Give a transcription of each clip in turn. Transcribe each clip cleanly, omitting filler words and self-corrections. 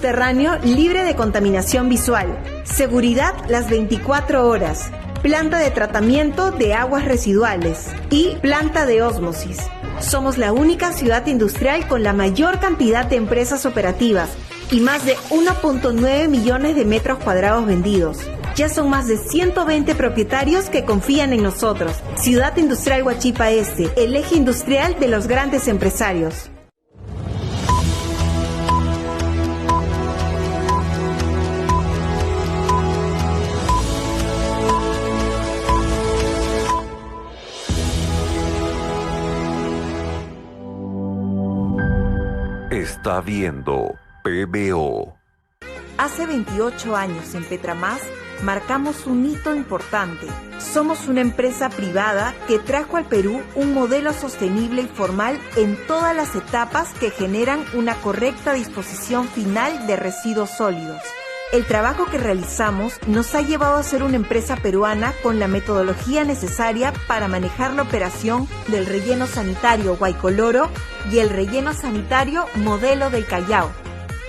Subterráneo libre de contaminación visual. Seguridad las 24 horas. Planta de tratamiento de aguas residuales y planta de ósmosis. Somos la única ciudad industrial con la mayor cantidad de empresas operativas y más de 1.9 millones de metros cuadrados vendidos. Ya son más de 120 propietarios que confían en nosotros. Ciudad Industrial Huachipa Este, el eje industrial de los grandes empresarios. Está viendo PBO. Hace 28 años en Petramás marcamos un hito importante. Somos una empresa privada que trajo al Perú un modelo sostenible y formal en todas las etapas que generan una correcta disposición final de residuos sólidos. El trabajo que realizamos nos ha llevado a ser una empresa peruana con la metodología necesaria para manejar la operación del relleno sanitario Guaycoloro y el relleno sanitario Modelo del Callao.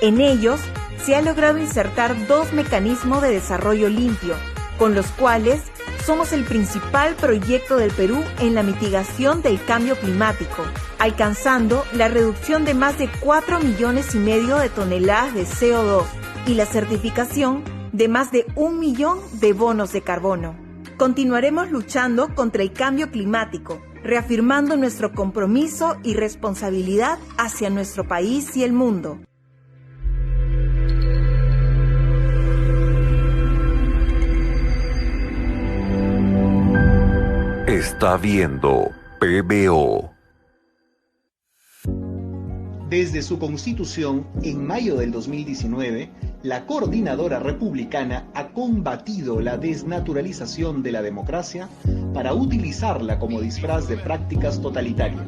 En ellos se ha logrado insertar 2 mecanismos de desarrollo limpio, con los cuales somos el principal proyecto del Perú en la mitigación del cambio climático, alcanzando la reducción de más de 4,5 millones de toneladas de CO2 y la certificación de más de 1 millón de bonos de carbono. Continuaremos luchando contra el cambio climático, reafirmando nuestro compromiso y responsabilidad hacia nuestro país y el mundo. Está viendo PBO. Desde su constitución, en mayo del 2019, la Coordinadora Republicana ha combatido la desnaturalización de la democracia para utilizarla como disfraz de prácticas totalitarias.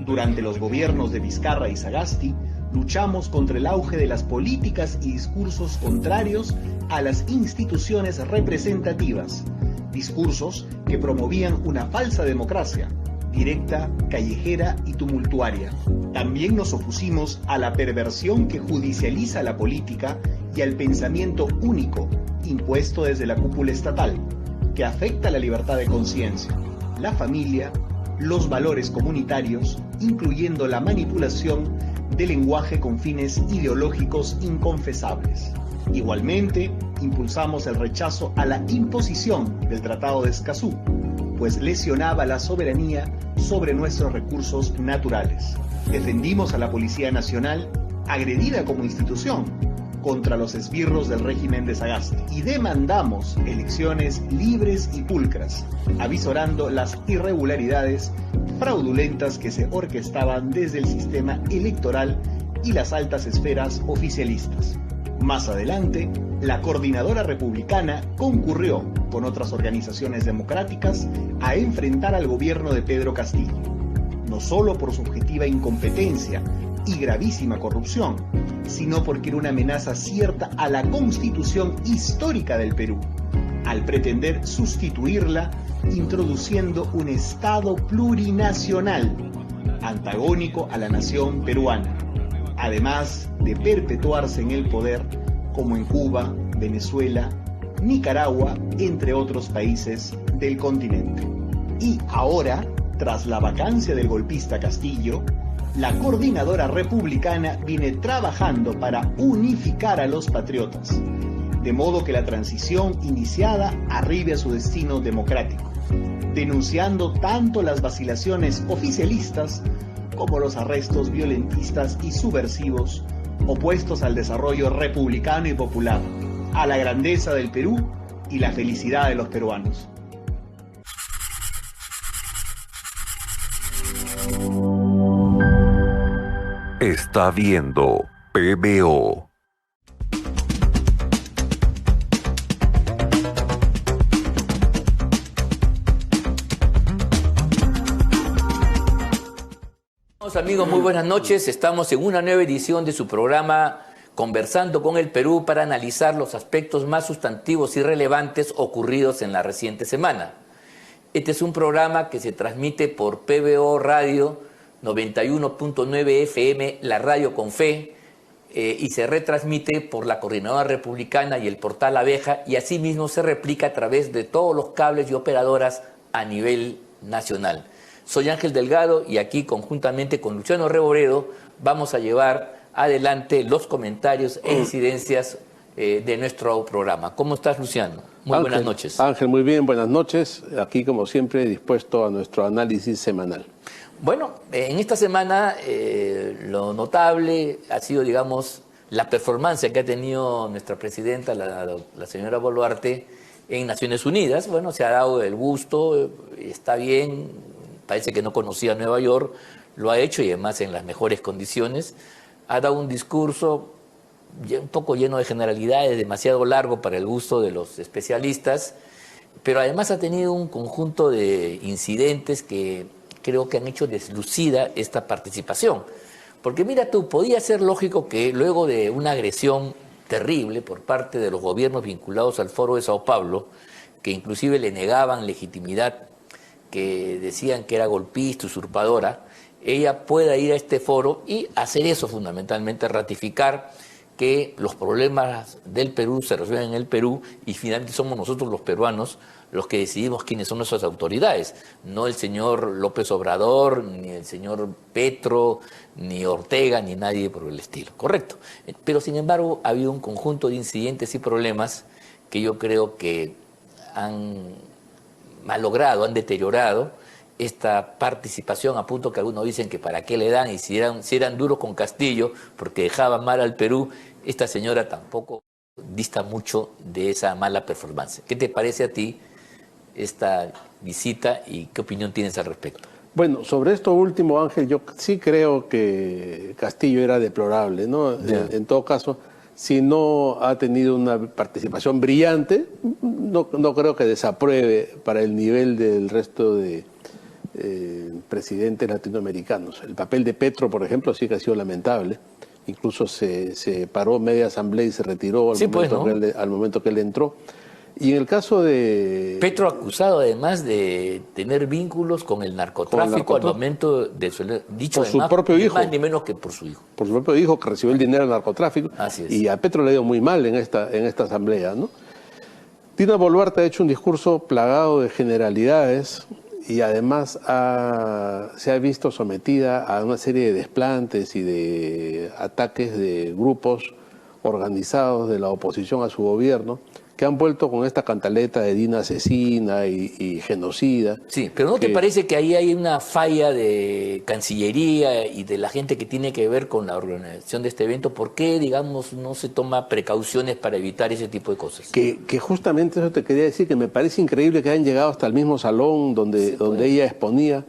Durante los gobiernos de Vizcarra y Sagasti, luchamos contra el auge de las políticas y discursos contrarios a las instituciones representativas, discursos que promovían una falsa democracia, directa, callejera y tumultuaria. También nos opusimos a la perversión que judicializa la política y al pensamiento único impuesto desde la cúpula estatal, que afecta la libertad de conciencia, la familia, los valores comunitarios, incluyendo la manipulación del lenguaje con fines ideológicos inconfesables. Igualmente, impulsamos el rechazo a la imposición del Tratado de Escazú, pues lesionaba la soberanía sobre nuestros recursos naturales. Defendimos a la Policía Nacional, agredida como institución, contra los esbirros del régimen de Sagasti, y demandamos elecciones libres y pulcras, avisorando las irregularidades fraudulentas que se orquestaban desde el sistema electoral y las altas esferas oficialistas. Más adelante, la Coordinadora Republicana concurrió con otras organizaciones democráticas a enfrentar al gobierno de Pedro Castillo, no solo por su objetiva incompetencia y gravísima corrupción, sino porque era una amenaza cierta a la Constitución histórica del Perú, al pretender sustituirla introduciendo un Estado plurinacional, antagónico a la nación peruana, además de perpetuarse en el poder como en Cuba, Venezuela, Nicaragua, entre otros países del continente. Y ahora, tras la vacancia del golpista Castillo, la Coordinadora Republicana viene trabajando para unificar a los patriotas, de modo que la transición iniciada arribe a su destino democrático, denunciando tanto las vacilaciones oficialistas como los arrestos violentistas y subversivos opuestos al desarrollo republicano y popular, a la grandeza del Perú y la felicidad de los peruanos. Está viendo PBO. Amigos, muy buenas noches. Estamos en una nueva edición de su programa Conversando con el Perú para analizar los aspectos más sustantivos y relevantes ocurridos en la reciente semana. Este es un programa que se transmite por PBO Radio 91.9 FM, la radio con fe, y se retransmite por la Coordinadora Republicana y el portal Abeja, y asimismo se replica a través de todos los cables y operadoras a nivel nacional. Soy Ángel Delgado y aquí conjuntamente con Luciano Reboredo vamos a llevar adelante los comentarios e incidencias de nuestro programa. ¿Cómo estás, Luciano? Muy buenas noches. Ángel, muy bien, buenas noches. Aquí, como siempre, dispuesto a nuestro análisis semanal. Bueno, en esta semana lo notable ha sido, digamos, la performance que ha tenido nuestra presidenta, la señora Boluarte, en Naciones Unidas. Bueno, se ha dado el gusto, está bien, parece que no conocía Nueva York, lo ha hecho y además en las mejores condiciones. Ha dado un discurso un poco lleno de generalidades, demasiado largo para el gusto de los especialistas, pero además ha tenido un conjunto de incidentes que creo que han hecho deslucida esta participación. Porque mira tú, podía ser lógico que luego de una agresión terrible por parte de los gobiernos vinculados al Foro de Sao Paulo, que inclusive le negaban legitimidad, que decían que era golpista, usurpadora, ella pueda ir a este foro y hacer eso fundamentalmente, ratificar que los problemas del Perú se resuelven en el Perú y finalmente somos nosotros los peruanos los que decidimos quiénes son nuestras autoridades, no el señor López Obrador, ni el señor Petro, ni Ortega, ni nadie por el estilo, correcto. Pero sin embargo ha habido un conjunto de incidentes y problemas que yo creo que han malogrado, han deteriorado esta participación, a punto que algunos dicen que para qué le dan, y si eran duros con Castillo porque dejaban mal al Perú, esta señora tampoco dista mucho de esa mala performance. ¿Qué te parece a ti esta visita y qué opinión tienes al respecto? Bueno, sobre esto último, Ángel, yo sí creo que Castillo era deplorable, ¿no? En todo caso, si no ha tenido una participación brillante, no creo que desapruebe para el nivel del resto de presidentes latinoamericanos. El papel de Petro, por ejemplo, sí que ha sido lamentable. Incluso se paró media asamblea y se retiró al momento que él entró. Y en el caso de... Petro acusado además de tener vínculos con el narcotráfico al momento de su... Dicho por además, su propio hijo. Más ni menos que por su hijo. Por su propio hijo, que recibió el dinero del narcotráfico. Así es. Y a Petro le ha ido muy mal en esta asamblea, ¿no? Dina Boluarte ha hecho un discurso plagado de generalidades y además se ha visto sometida a una serie de desplantes y de ataques de grupos organizados de la oposición a su gobierno, que han vuelto con esta cantaleta de Dina asesina y genocida. Sí, pero ¿no te parece que ahí hay una falla de Cancillería y de la gente que tiene que ver con la organización de este evento? ¿Por qué, digamos, no se toma precauciones para evitar ese tipo de cosas? Que justamente eso te quería decir, que me parece increíble que hayan llegado hasta el mismo salón donde ella exponía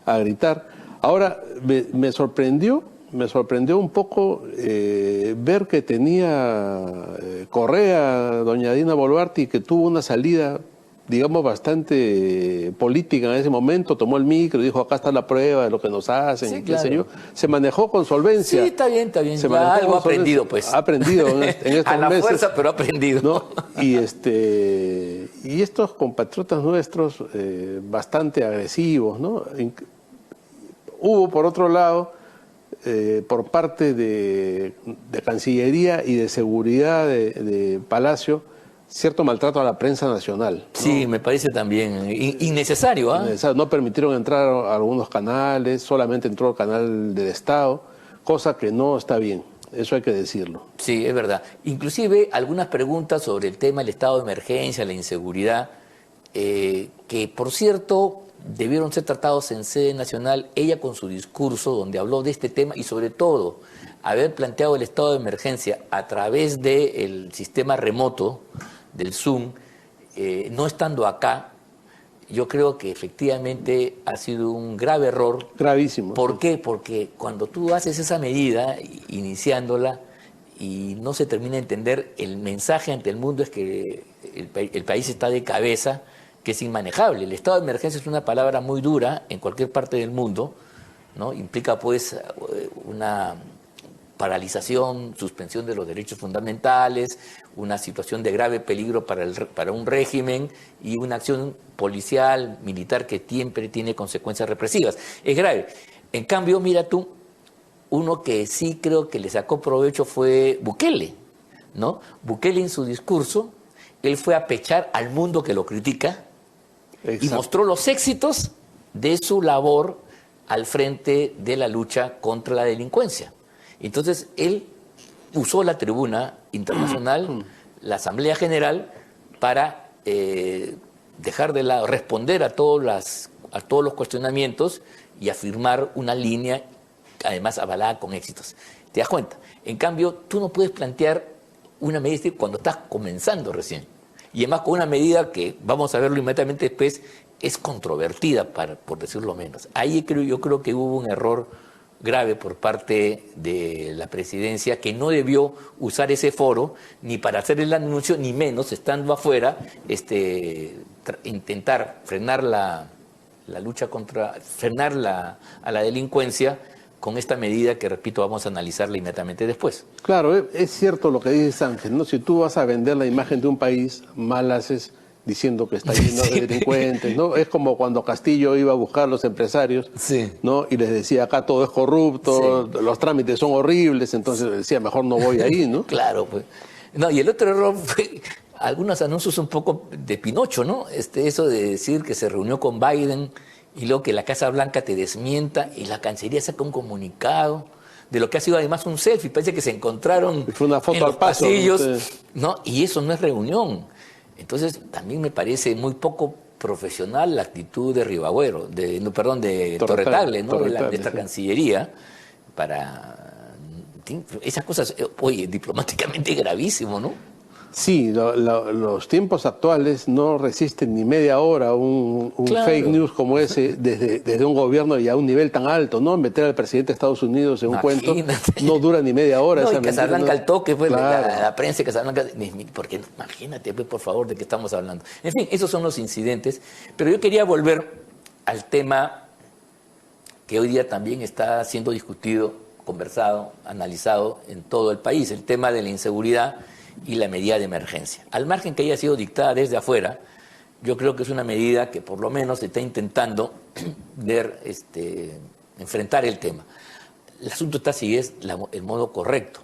a gritar. Ahora, me sorprendió un poco ver que tenía correa doña Dina Boluarte y que tuvo una salida, digamos, bastante política en ese momento. Tomó el micro y dijo, acá está la prueba de lo que nos hacen. Sí, claro. Qué sé yo. Se manejó con solvencia. Sí, está bien. Ya algo ha aprendido, pues. Ha aprendido en estos a la meses, fuerza, pero ha aprendido. ¿no? Y estos compatriotas nuestros bastante agresivos, ¿no? Hubo, por otro lado, por parte de Cancillería y de Seguridad de Palacio, cierto maltrato a la prensa nacional, ¿no? Sí, me parece también innecesario. No permitieron entrar a algunos canales, solamente entró el canal del Estado, cosa que no está bien, eso hay que decirlo. Sí, es verdad. Inclusive algunas preguntas sobre el tema del estado de emergencia, la inseguridad, que por cierto debieron ser tratados en sede nacional, ella con su discurso donde habló de este tema y sobre todo haber planteado el estado de emergencia a través del sistema remoto del Zoom, no estando acá, yo creo que efectivamente ha sido un grave error. Gravísimo. ¿Por qué? Porque cuando tú haces esa medida, iniciándola, y no se termina de entender, el mensaje ante el mundo es que el país está de cabeza, que es inmanejable. El estado de emergencia es una palabra muy dura en cualquier parte del mundo, ¿no? Implica pues una paralización, suspensión de los derechos fundamentales, una situación de grave peligro para un régimen y una acción policial, militar que siempre tiene consecuencias represivas. Es grave. En cambio, mira tú, uno que sí creo que le sacó provecho fue Bukele, ¿no? Bukele en su discurso, él fue a pechar al mundo que lo critica y mostró los éxitos de su labor al frente de la lucha contra la delincuencia. Entonces, él usó la tribuna internacional, la Asamblea General, para dejar de lado, responder a todos los cuestionamientos y afirmar una línea, además avalada con éxitos. ¿Te das cuenta? En cambio, tú no puedes plantear una medida cuando estás comenzando recién. Y además con una medida que, vamos a verlo inmediatamente después, es controvertida, por decirlo menos. Ahí yo creo que hubo un error grave por parte de la presidencia, que no debió usar ese foro ni para hacer el anuncio, ni menos, estando afuera, intentar frenar la lucha frenar a la delincuencia con esta medida que, repito, vamos a analizarla inmediatamente después. Claro, es cierto lo que dices, Ángel, ¿no? Si tú vas a vender la imagen de un país, mal haces diciendo que está lleno de delincuentes, ¿no? Es como cuando Castillo iba a buscar a los empresarios, ¿no? Y les decía, acá todo es corrupto, los trámites son horribles, entonces decía, mejor no voy ahí, ¿no? Claro, pues. No, y el otro error fue algunos anuncios un poco de Pinocho, ¿no? Eso de decir que se reunió con Biden y luego que la Casa Blanca te desmienta y la Cancillería saca un comunicado de lo que ha sido además un selfie, parece que se encontraron fue una foto en los al paso, pasillos, ¿no? Y eso no es reunión. Entonces, también me parece muy poco profesional la actitud de Ribagüero, de Torretaglia, ¿no? De esta Cancillería, para esas cosas, oye, diplomáticamente gravísimo, ¿no? Sí, los tiempos actuales no resisten ni media hora un fake news como ese desde un gobierno y a un nivel tan alto, ¿no? Meter al presidente de Estados Unidos en un cuento no dura ni media hora. No, esa y Casablanca al toque, pues, claro. la prensa de Casablanca, porque imagínate, pues, por favor, de qué estamos hablando. En fin, esos son los incidentes, pero yo quería volver al tema que hoy día también está siendo discutido, conversado, analizado en todo el país, el tema de la inseguridad y la medida de emergencia. Al margen que haya sido dictada desde afuera, yo creo que es una medida que por lo menos se está intentando enfrentar el tema. El asunto está si es el modo correcto.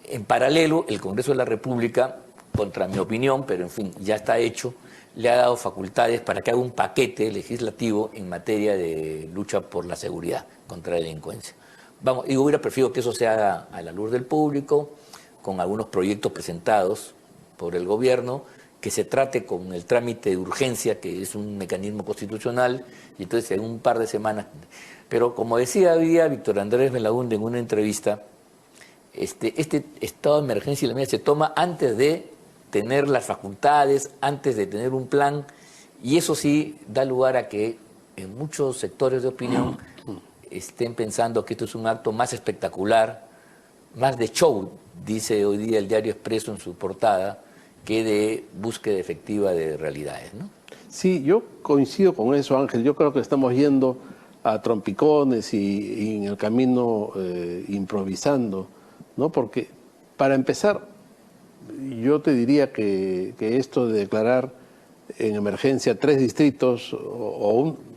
En paralelo, el Congreso de la República, contra mi opinión, pero en fin, ya está hecho, le ha dado facultades para que haga un paquete legislativo en materia de lucha por la seguridad contra la delincuencia. Yo hubiera preferido que eso se haga a la luz del público, con algunos proyectos presentados por el gobierno, que se trate con el trámite de urgencia, que es un mecanismo constitucional, y entonces en un par de semanas. Pero como decía hoy día Víctor Andrés Belaúnde en una entrevista, este estado de emergencia y la medida se toma antes de tener las facultades, antes de tener un plan, y eso sí da lugar a que en muchos sectores de opinión estén pensando que esto es un acto más espectacular, más de show, dice hoy día el Diario Expreso en su portada, que de búsqueda efectiva de realidades, ¿no? Sí, yo coincido con eso, Ángel. Yo creo que estamos yendo a trompicones y en el camino improvisando, ¿no? Porque, para empezar, yo te diría que esto de declarar en emergencia 3 distritos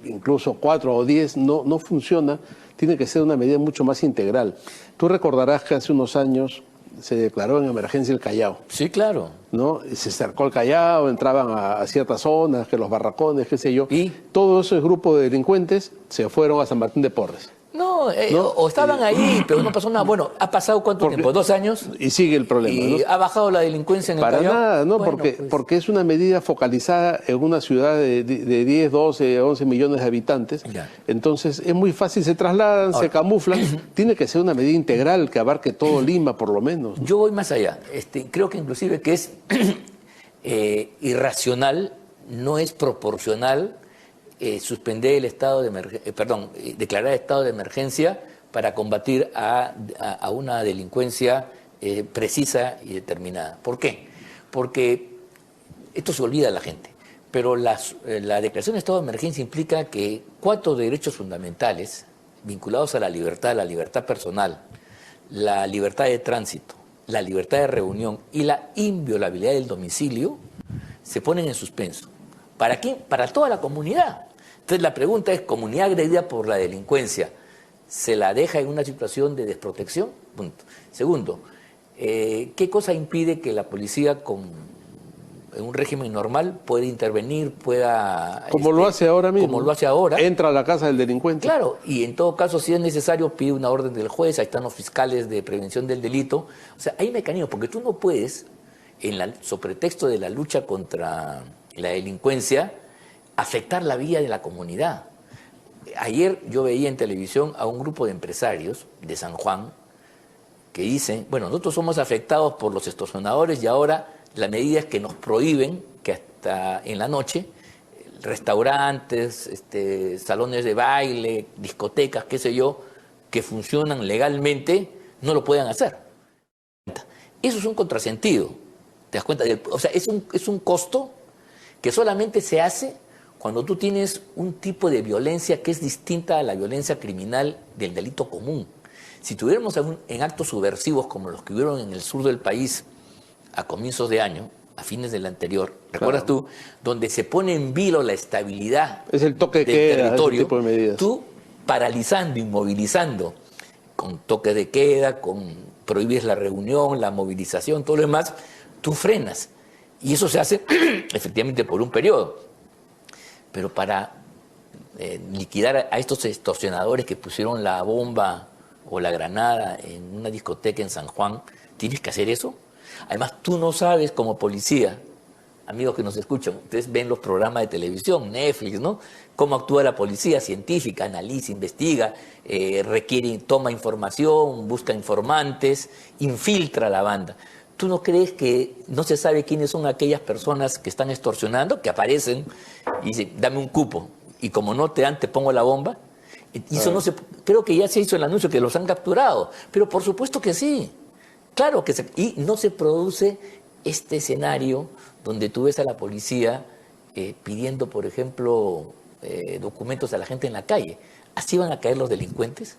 incluso 4 o 10 no funciona. Tiene que ser una medida mucho más integral. Tú recordarás que hace unos años se declaró en emergencia el Callao. Sí, claro. ¿No? Se cercó el Callao, entraban a ciertas zonas, que los barracones, qué sé yo. ¿Y? Todo ese grupo de delincuentes se fueron a San Martín de Porres. No, o estaban ahí, pero no pasó nada. Bueno, ¿ha pasado cuánto tiempo? 2 años. Y sigue el problema. ¿Y ¿no? ha bajado la delincuencia en el Callao? Para nada, ¿no? Bueno, porque es una medida focalizada en una ciudad de 10, 12, 11 millones de habitantes. Ya. Entonces es muy fácil, se trasladan, se camuflan. Tiene que ser una medida integral que abarque todo Lima, por lo menos. Yo voy más allá. Creo que inclusive que es irracional, no es proporcional suspender el estado de declarar estado de emergencia para combatir a una delincuencia precisa y determinada. ¿Por qué? Porque esto se olvida a la gente, pero la declaración de estado de emergencia implica que 4 derechos fundamentales vinculados a la libertad personal, la libertad de tránsito, la libertad de reunión y la inviolabilidad del domicilio se ponen en suspenso. ¿Para quién? Para toda la comunidad. Entonces la pregunta es, comunidad agredida por la delincuencia, se la deja en una situación de desprotección. Punto. Segundo, ¿qué cosa impide que la policía en un régimen normal pueda intervenir, pueda... Como lo hace ahora mismo. Como lo hace ahora. Entra a la casa del delincuente. Claro, y en todo caso, si es necesario, pide una orden del juez, ahí están los fiscales de prevención del delito. O sea, hay mecanismos, porque tú no puedes, sobre pretexto de la lucha contra la delincuencia, afectar la vida de la comunidad. Ayer yo veía en televisión a un grupo de empresarios de San Juan que dicen, bueno, nosotros somos afectados por los extorsionadores y ahora la medida es que nos prohíben que hasta en la noche restaurantes, salones de baile, discotecas, qué sé yo, que funcionan legalmente, no lo puedan hacer. Eso es un contrasentido, ¿te das cuenta? O sea, es un costo que solamente se hace cuando tú tienes un tipo de violencia que es distinta a la violencia criminal del delito común. Si tuviéramos en actos subversivos como los que hubieron en el sur del país a comienzos de año, a fines del anterior, ¿recuerdas tú? Donde se pone en vilo la estabilidad es el toque del de queda, territorio, ese tipo de medidas. Tú paralizando, inmovilizando, con toque de queda, con prohibir la reunión, la movilización, todo lo demás, tú frenas. Y eso se hace efectivamente por un periodo. Pero para liquidar a estos extorsionadores que pusieron la bomba o la granada en una discoteca en San Juan, ¿tienes que hacer eso? Además, tú no sabes como policía, amigos que nos escuchan, ustedes ven los programas de televisión, Netflix, ¿no? Cómo actúa la policía científica, analiza, investiga, toma información, busca informantes, infiltra a la banda. ¿Tú no crees que no se sabe quiénes son aquellas personas que están extorsionando, que aparecen y dicen, dame un cupo, y como no te dan, te pongo la bomba? Y eso no se, creo que ya se hizo el anuncio que los han capturado, pero por supuesto que sí. Claro que y no se produce este escenario donde tú ves a la policía pidiendo, por ejemplo, documentos a la gente en la calle. ¿Así van a caer los delincuentes?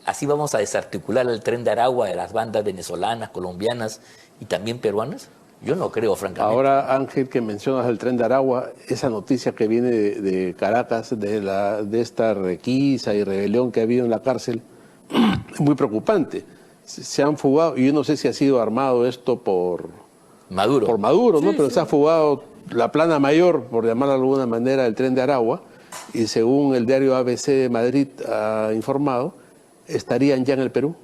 ¿Así vamos a desarticular el tren de Aragua de las bandas venezolanas, colombianas y también peruanas? Yo no creo, francamente. Ahora, Ángel, que mencionas el tren de Aragua, esa noticia que viene de Caracas, de esta requisa y rebelión que ha habido en la cárcel, es muy preocupante. Se han fugado, y yo no sé si ha sido armado esto por Maduro. Por Maduro, ¿no? Sí, Pero sí. se ha fugado la plana mayor, por llamarlo de alguna manera, del tren de Aragua, y según el diario ABC de Madrid ha informado, estarían ya en el Perú.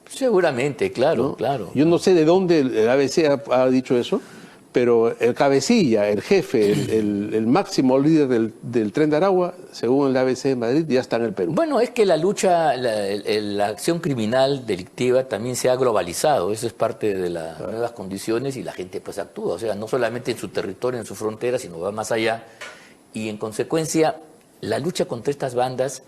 Seguramente, claro, ¿No? claro. Yo no sé de dónde el ABC ha dicho eso, pero el cabecilla, el jefe, el máximo líder del tren de Aragua, según el ABC de Madrid, ya está en el Perú. Bueno, es que la lucha, la acción criminal delictiva también se ha globalizado. Eso es parte de las nuevas condiciones y la gente pues actúa. O sea, no solamente en su territorio, en su frontera, sino va más allá. Y en consecuencia, la lucha contra estas bandas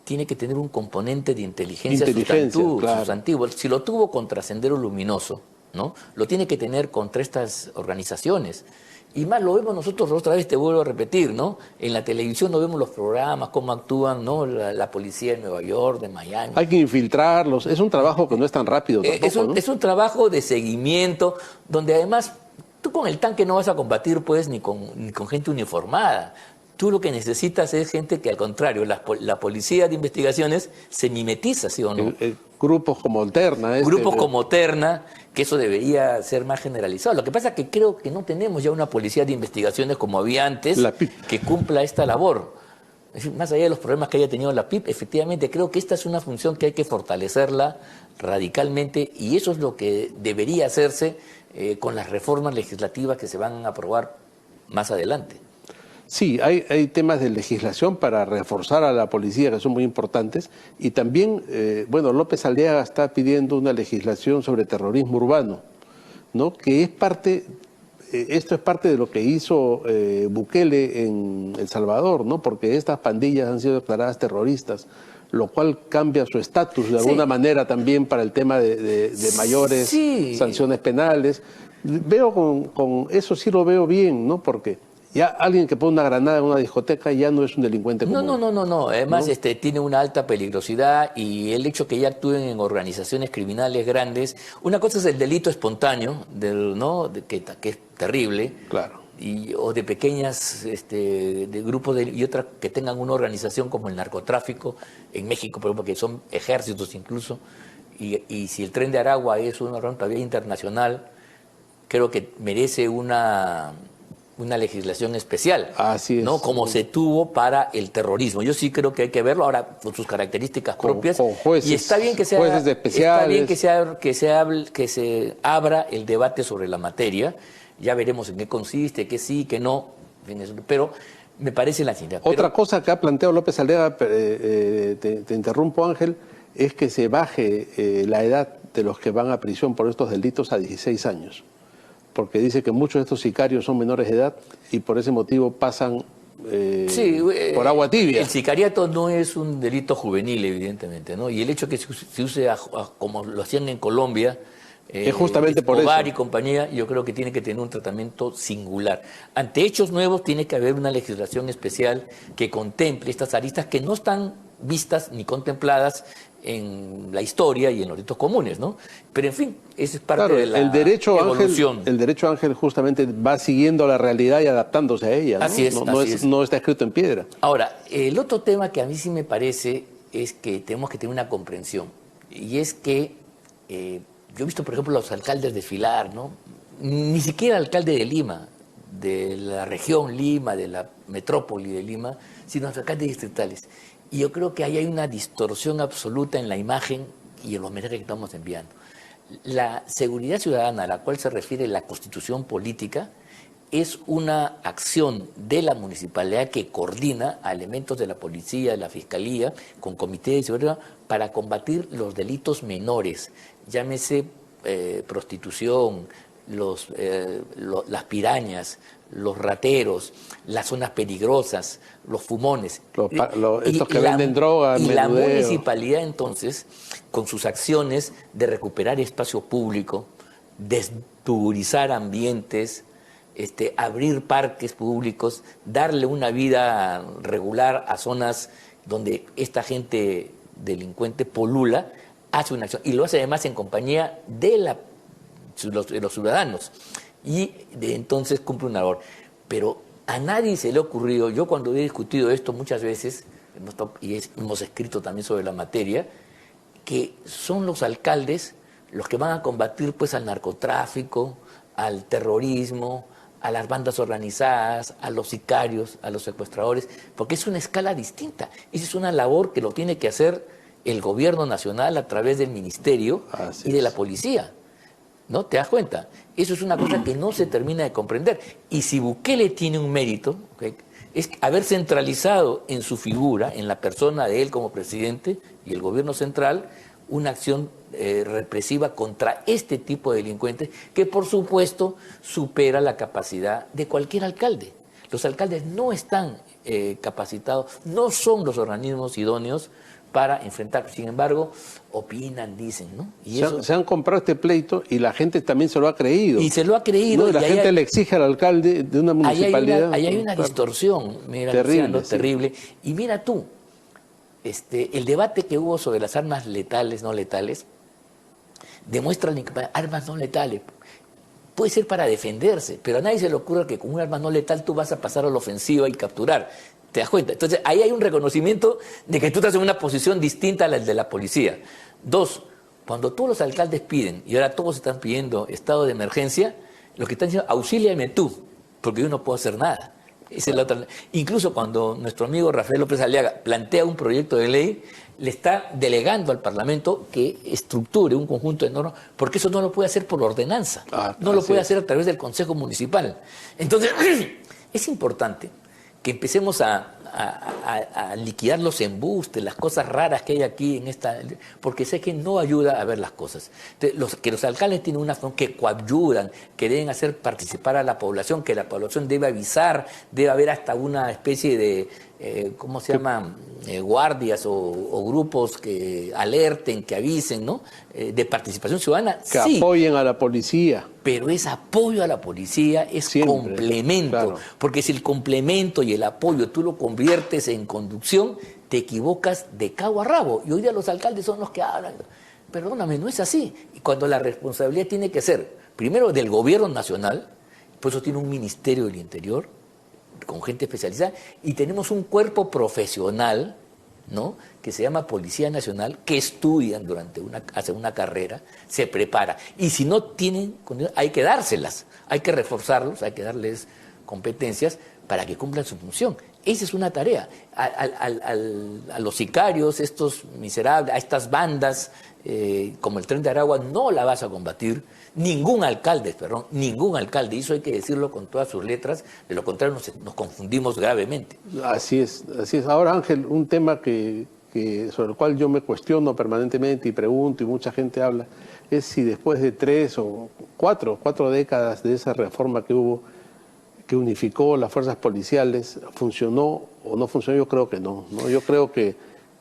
tiene que tener un componente de inteligencia sustantivo. Si lo tuvo contra Sendero Luminoso, ¿no? Lo tiene que tener contra estas organizaciones. Y más lo vemos nosotros, otra vez te vuelvo a repetir, ¿no? En la televisión no vemos los programas, cómo actúan, ¿no? La policía de Nueva York, de Miami. Hay que infiltrarlos. Es un trabajo que no es tan rápido tampoco, ¿no? Es un trabajo de seguimiento, donde además tú con el tanque no vas a combatir pues ni con gente uniformada. Tú lo que necesitas es gente que, al contrario, la policía de investigaciones se mimetiza, ¿sí o no? Grupos como Terna. Grupos como Terna, que eso debería ser más generalizado. Lo que pasa es que creo que no tenemos ya una policía de investigaciones como había antes, la PIP, que cumpla esta labor. Es decir, más allá de los problemas que haya tenido la PIP, efectivamente creo que esta es una función que hay que fortalecerla radicalmente, y eso es lo que debería hacerse con las reformas legislativas que se van a aprobar más adelante. Sí, hay temas de legislación para reforzar a la policía que son muy importantes, y también, bueno, López Aliaga está pidiendo una legislación sobre terrorismo urbano, ¿no? Que es parte, esto es parte de lo que hizo Bukele en El Salvador, ¿no? Porque estas pandillas han sido declaradas terroristas, lo cual cambia su estatus de alguna manera también para el tema de mayores sanciones penales. Veo con eso sí lo veo bien, ¿no? Porque ya alguien que pone una granada en una discoteca ya no es un delincuente común. No. Además, tiene una alta peligrosidad, y el hecho que ya actúen en organizaciones criminales grandes. Una cosa es el delito espontáneo, ¿no? que es terrible. Claro. o de pequeñas de grupos y otras que tengan una organización como el narcotráfico en México, por ejemplo, que son ejércitos incluso, y si el Tren de Aragua es una organización todavía internacional, creo que merece una legislación especial, Así es, ¿no? Como se tuvo para el terrorismo. Yo sí creo que hay que verlo ahora con sus características propias. Con jueces, y está bien que sea, jueces especiales. está bien que se abra el debate sobre la materia. Ya veremos en qué consiste, qué sí, qué no. Pero me parece la siguiente. Otra cosa que ha planteado López Aliaga, te interrumpo, Ángel, es que se baje la edad de los que van a prisión por estos delitos a 16 años. Porque dice que muchos de estos sicarios son menores de edad y por ese motivo pasan por agua tibia. El sicariato no es un delito juvenil, evidentemente, ¿no? Y el hecho que se use como lo hacían en Colombia, es justamente por Escobar eso. y compañía, yo creo que tiene que tener un tratamiento singular. Ante hechos nuevos tiene que haber una legislación especial que contemple estas aristas que no están vistas ni contempladas en la historia y en los delitos comunes, ¿no? Pero en fin, esa es parte de la evolución. El derecho, Ángel, justamente va siguiendo la realidad y adaptándose a ella, ¿no? Así es, No está escrito en piedra. Ahora, el otro tema que a mí sí me parece es que tenemos que tener una comprensión, y es que yo he visto, por ejemplo, los alcaldes desfilar, ¿no? Ni siquiera el alcalde de Lima, de la región Lima, de la metrópoli de Lima, sino los alcaldes distritales. Y yo creo que ahí hay una distorsión absoluta en la imagen y en los mensajes que estamos enviando. La seguridad ciudadana a la cual se refiere la Constitución política es una acción de la municipalidad que coordina a elementos de la policía, de la fiscalía, con comités de seguridad para combatir los delitos menores, llámese prostitución, las pirañas, los rateros, las zonas peligrosas, los fumones. Estos que venden droga, y la municipalidad entonces, con sus acciones de recuperar espacio público, destuburizar ambientes, abrir parques públicos, darle una vida regular a zonas donde esta gente delincuente polula, hace una acción y lo hace además en compañía de los ciudadanos y entonces cumple una labor. Pero a nadie se le ha ocurrido, yo cuando he discutido esto muchas veces, hemos escrito también sobre la materia, que son los alcaldes los que van a combatir pues al narcotráfico, al terrorismo, a las bandas organizadas, a los sicarios, a los secuestradores, porque es una escala distinta. Esa es una labor que lo tiene que hacer el gobierno nacional a través del ministerio y de la policía. ¿No? ¿Te das cuenta? Eso es una cosa que no se termina de comprender. Y si Bukele tiene un mérito, ¿okay?, es haber centralizado en su figura, en la persona de él como presidente y el gobierno central, una acción represiva contra este tipo de delincuentes que, por supuesto, supera la capacidad de cualquier alcalde. Los alcaldes no están capacitados, no son los organismos idóneos para enfrentar. Sin embargo, opinan, dicen, ¿no? Y se han comprado este pleito y la gente también se lo ha creído. Y se lo ha creído. No, y la gente le exige al alcalde de una municipalidad. Ahí hay una distorsión, mira, terrible, Luciano, terrible. Y mira tú, el debate que hubo sobre las armas letales, no letales, demuestra que armas no letales puede ser para defenderse, pero a nadie se le ocurre que con un arma no letal tú vas a pasar a la ofensiva y capturar. ¿Te das cuenta? Entonces, ahí hay un reconocimiento de que tú estás en una posición distinta a la de la policía. Dos, cuando todos los alcaldes piden, y ahora todos están pidiendo estado de emergencia, lo que están diciendo, auxíliame tú, porque yo no puedo hacer nada. Esa es la otra. Incluso cuando nuestro amigo Rafael López Aliaga plantea un proyecto de ley, le está delegando al Parlamento que estructure un conjunto de normas, porque eso no lo puede hacer por ordenanza, no lo puede hacer a través del Consejo Municipal. Entonces, es importante que empecemos a liquidar los embustes, las cosas raras que hay aquí en esta, porque sé que no ayuda a ver las cosas. Entonces, que los alcaldes tienen una función que coadyudan, que deben hacer participar a la población, que la población debe avisar, debe haber hasta una especie de, ¿cómo se llama? Guardias o grupos que alerten, que avisen, ¿no? De participación ciudadana. Que apoyen a la policía. Pero ese apoyo a la policía es siempre complemento, claro. Porque si el complemento y el apoyo tú lo conviertes en conducción, te equivocas de cabo a rabo. Y hoy día los alcaldes son los que hablan. Perdóname, no es así. Y cuando la responsabilidad tiene que ser, primero, del gobierno nacional Por eso tiene un Ministerio del Interior con gente especializada y tenemos un cuerpo profesional, ¿no?, que se llama Policía Nacional, que estudian hacen una carrera, se prepara. Y si no tienen, hay que dárselas, hay que reforzarlos, hay que darles competencias para que cumplan su función. Esa es una tarea. A los sicarios, estos miserables, a estas bandas, como el Tren de Aragua, no la vas a combatir. Ningún alcalde, y eso hay que decirlo con todas sus letras, de lo contrario nos confundimos gravemente. Así es. Ahora, Ángel, un tema sobre el cual yo me cuestiono permanentemente y pregunto, y mucha gente habla, es si después de 3 o 4 décadas de esa reforma que hubo, que unificó las fuerzas policiales, ¿funcionó o no funcionó? Yo creo que no. Yo creo que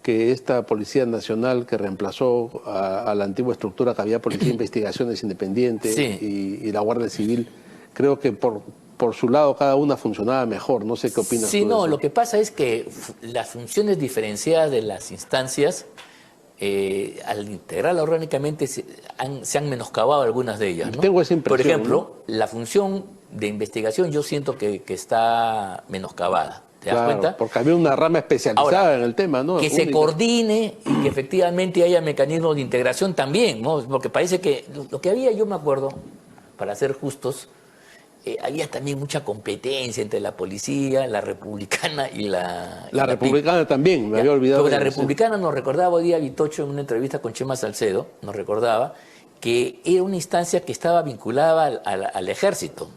esta Policía Nacional que reemplazó a la antigua estructura que había Policía de Investigaciones Independiente, sí, y la Guardia Civil, creo que por su lado cada una funcionaba mejor. No sé qué opinas tú de eso. Lo que pasa es que las funciones diferenciadas de las instancias, al integrarla orgánicamente, se han menoscabado algunas de ellas, ¿no? Tengo esa impresión. Por ejemplo, la función de investigación yo siento que está menoscabada. ¿Te das cuenta? Porque había una rama especializada ahora en el tema, ¿no? Que se coordine y que efectivamente haya mecanismos de integración también, ¿no? Porque parece que lo que había, yo me acuerdo, para ser justos, había también mucha competencia entre la policía, la republicana y la republicana PIP. También, me había olvidado. Pero la republicana nos recordaba hoy día Vitocho en una entrevista con Chema Salcedo, nos recordaba que era una instancia que estaba vinculada al ejército,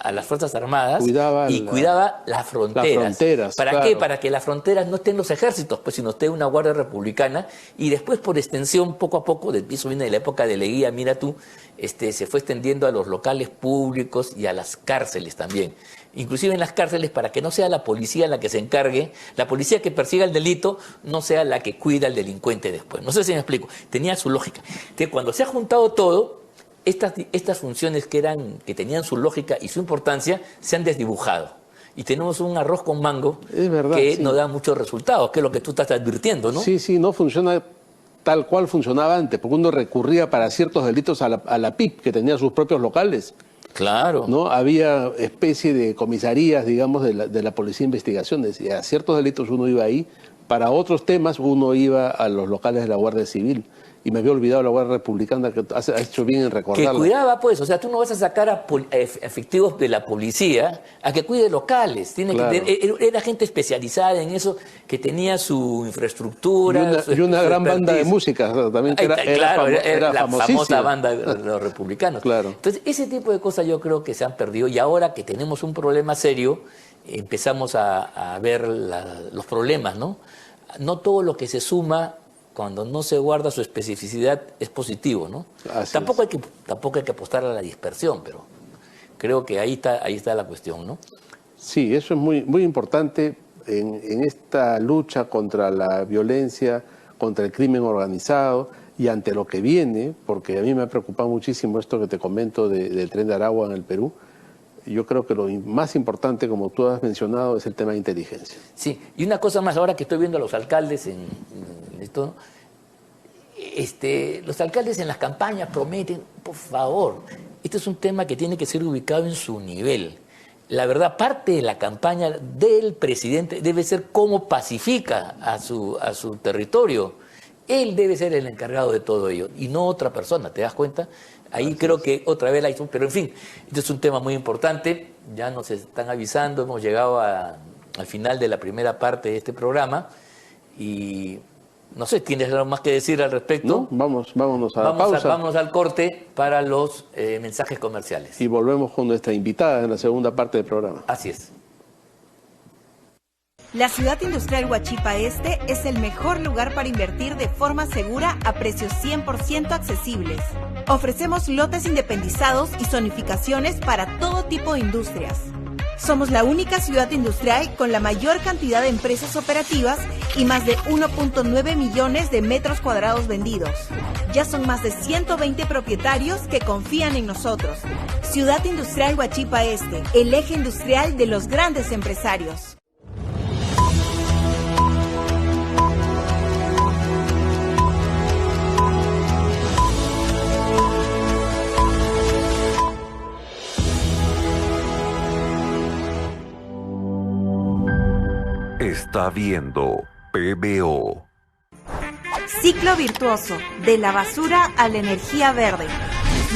a las Fuerzas Armadas, cuidaba las fronteras. ¿Para qué? Para que las fronteras no estén los ejércitos, pues sino esté una guardia republicana, y después por extensión, poco a poco, eso viene de la época de Leguía, mira tú, se fue extendiendo a los locales públicos y a las cárceles también. Inclusive en las cárceles, para que no sea la policía la que se encargue, la policía que persiga el delito, no sea la que cuida al delincuente después. No sé si me explico. Tenía su lógica. Entonces, cuando se ha juntado todo, estas funciones que tenían su lógica y su importancia se han desdibujado. Y tenemos un arroz con mango que no da muchos resultados, que es lo que tú estás advirtiendo, ¿no? Sí, no funciona tal cual funcionaba antes, porque uno recurría para ciertos delitos a la PIP, que tenía sus propios locales. Claro. ¿No? Había especie de comisarías, digamos, de la Policía de Investigaciones, y a ciertos delitos uno iba ahí. Para otros temas uno iba a los locales de la Guardia Civil. Y me había olvidado la Guardia Republicana, que ha hecho bien en recordarla. Que cuidaba, pues, o sea, tú no vas a sacar a efectivos de la policía a que cuide locales. Era gente especializada en eso, que tenía su infraestructura. Y una gran banda de música también, que era la famosa banda de los republicanos. Claro. Entonces, ese tipo de cosas yo creo que se han perdido. Y ahora que tenemos un problema serio, empezamos a ver los problemas, ¿no? No todo lo que se suma, cuando no se guarda su especificidad, es positivo, ¿no? Tampoco hay que apostar a la dispersión, pero creo que ahí está la cuestión, ¿no? Sí, eso es muy, muy importante en esta lucha contra la violencia, contra el crimen organizado y ante lo que viene, porque a mí me ha preocupado muchísimo esto que te comento del Tren de Aragua en el Perú. Yo creo que lo más importante, como tú has mencionado, es el tema de inteligencia. Sí, y una cosa más, ahora que estoy viendo a los alcaldes en esto, los alcaldes en las campañas prometen, por favor, este es un tema que tiene que ser ubicado en su nivel. La verdad, parte de la campaña del presidente debe ser cómo pacifica a su territorio. Él debe ser el encargado de todo ello, y no otra persona, ¿te das cuenta? Ahí creo que otra vez la hizo, pero en fin, este es un tema muy importante, ya nos están avisando, hemos llegado al final de la primera parte de este programa y no sé, ¿tienes algo más que decir al respecto? No, vámonos a la pausa. Vámonos al corte para los mensajes comerciales. Y volvemos con nuestra invitada en la segunda parte del programa. Así es. La Ciudad Industrial Huachipa Este es el mejor lugar para invertir de forma segura a precios 100% accesibles. Ofrecemos lotes independizados y zonificaciones para todo tipo de industrias. Somos la única ciudad industrial con la mayor cantidad de empresas operativas y más de 1.9 millones de metros cuadrados vendidos. Ya son más de 120 propietarios que confían en nosotros. Ciudad Industrial Huachipa Este, el eje industrial de los grandes empresarios. Está viendo PBO. Ciclo virtuoso, de la basura a la energía verde.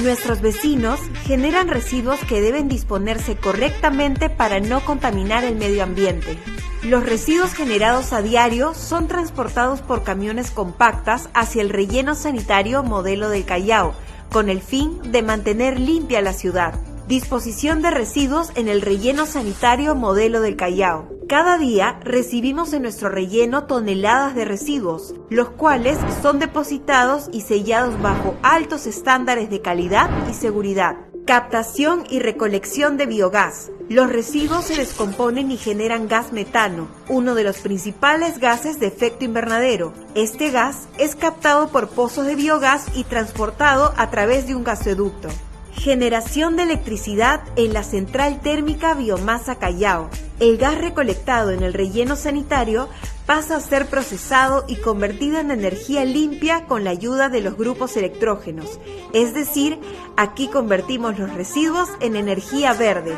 Nuestros vecinos generan residuos que deben disponerse correctamente para no contaminar el medio ambiente. Los residuos generados a diario son transportados por camiones compactas hacia el relleno sanitario modelo del Callao, con el fin de mantener limpia la ciudad. Disposición de residuos en el relleno sanitario modelo del Callao. Cada día recibimos en nuestro relleno toneladas de residuos, los cuales son depositados y sellados bajo altos estándares de calidad y seguridad. Captación y recolección de biogás. Los residuos se descomponen y generan gas metano, uno de los principales gases de efecto invernadero. Este gas es captado por pozos de biogás y transportado a través de un gasoducto. Generación de electricidad en la central térmica Biomasa Callao. El gas recolectado en el relleno sanitario pasa a ser procesado y convertido en energía limpia con la ayuda de los grupos electrógenos. Es decir, aquí convertimos los residuos en energía verde.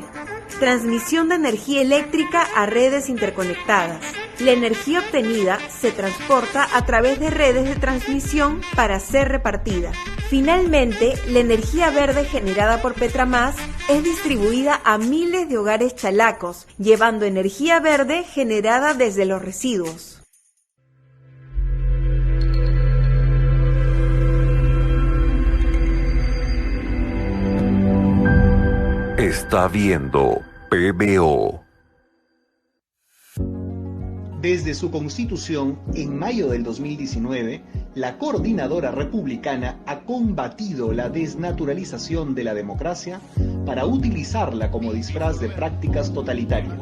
Transmisión de energía eléctrica a redes interconectadas. La energía obtenida se transporta a través de redes de transmisión para ser repartida. Finalmente, la energía verde generada por Petramás es distribuida a miles de hogares chalacos, llevando energía verde generada desde los residuos. Está viendo PBO. Desde su constitución, en mayo del 2019, la Coordinadora Republicana ha combatido la desnaturalización de la democracia para utilizarla como disfraz de prácticas totalitarias.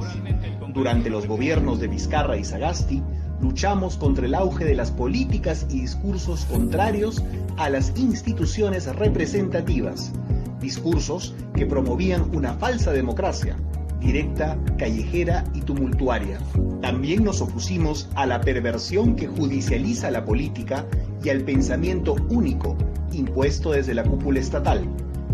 Durante los gobiernos de Vizcarra y Sagasti, luchamos contra el auge de las políticas y discursos contrarios a las instituciones representativas, discursos que promovían una falsa democracia, directa, callejera y tumultuaria. También nos opusimos a la perversión que judicializa la política y al pensamiento único impuesto desde la cúpula estatal,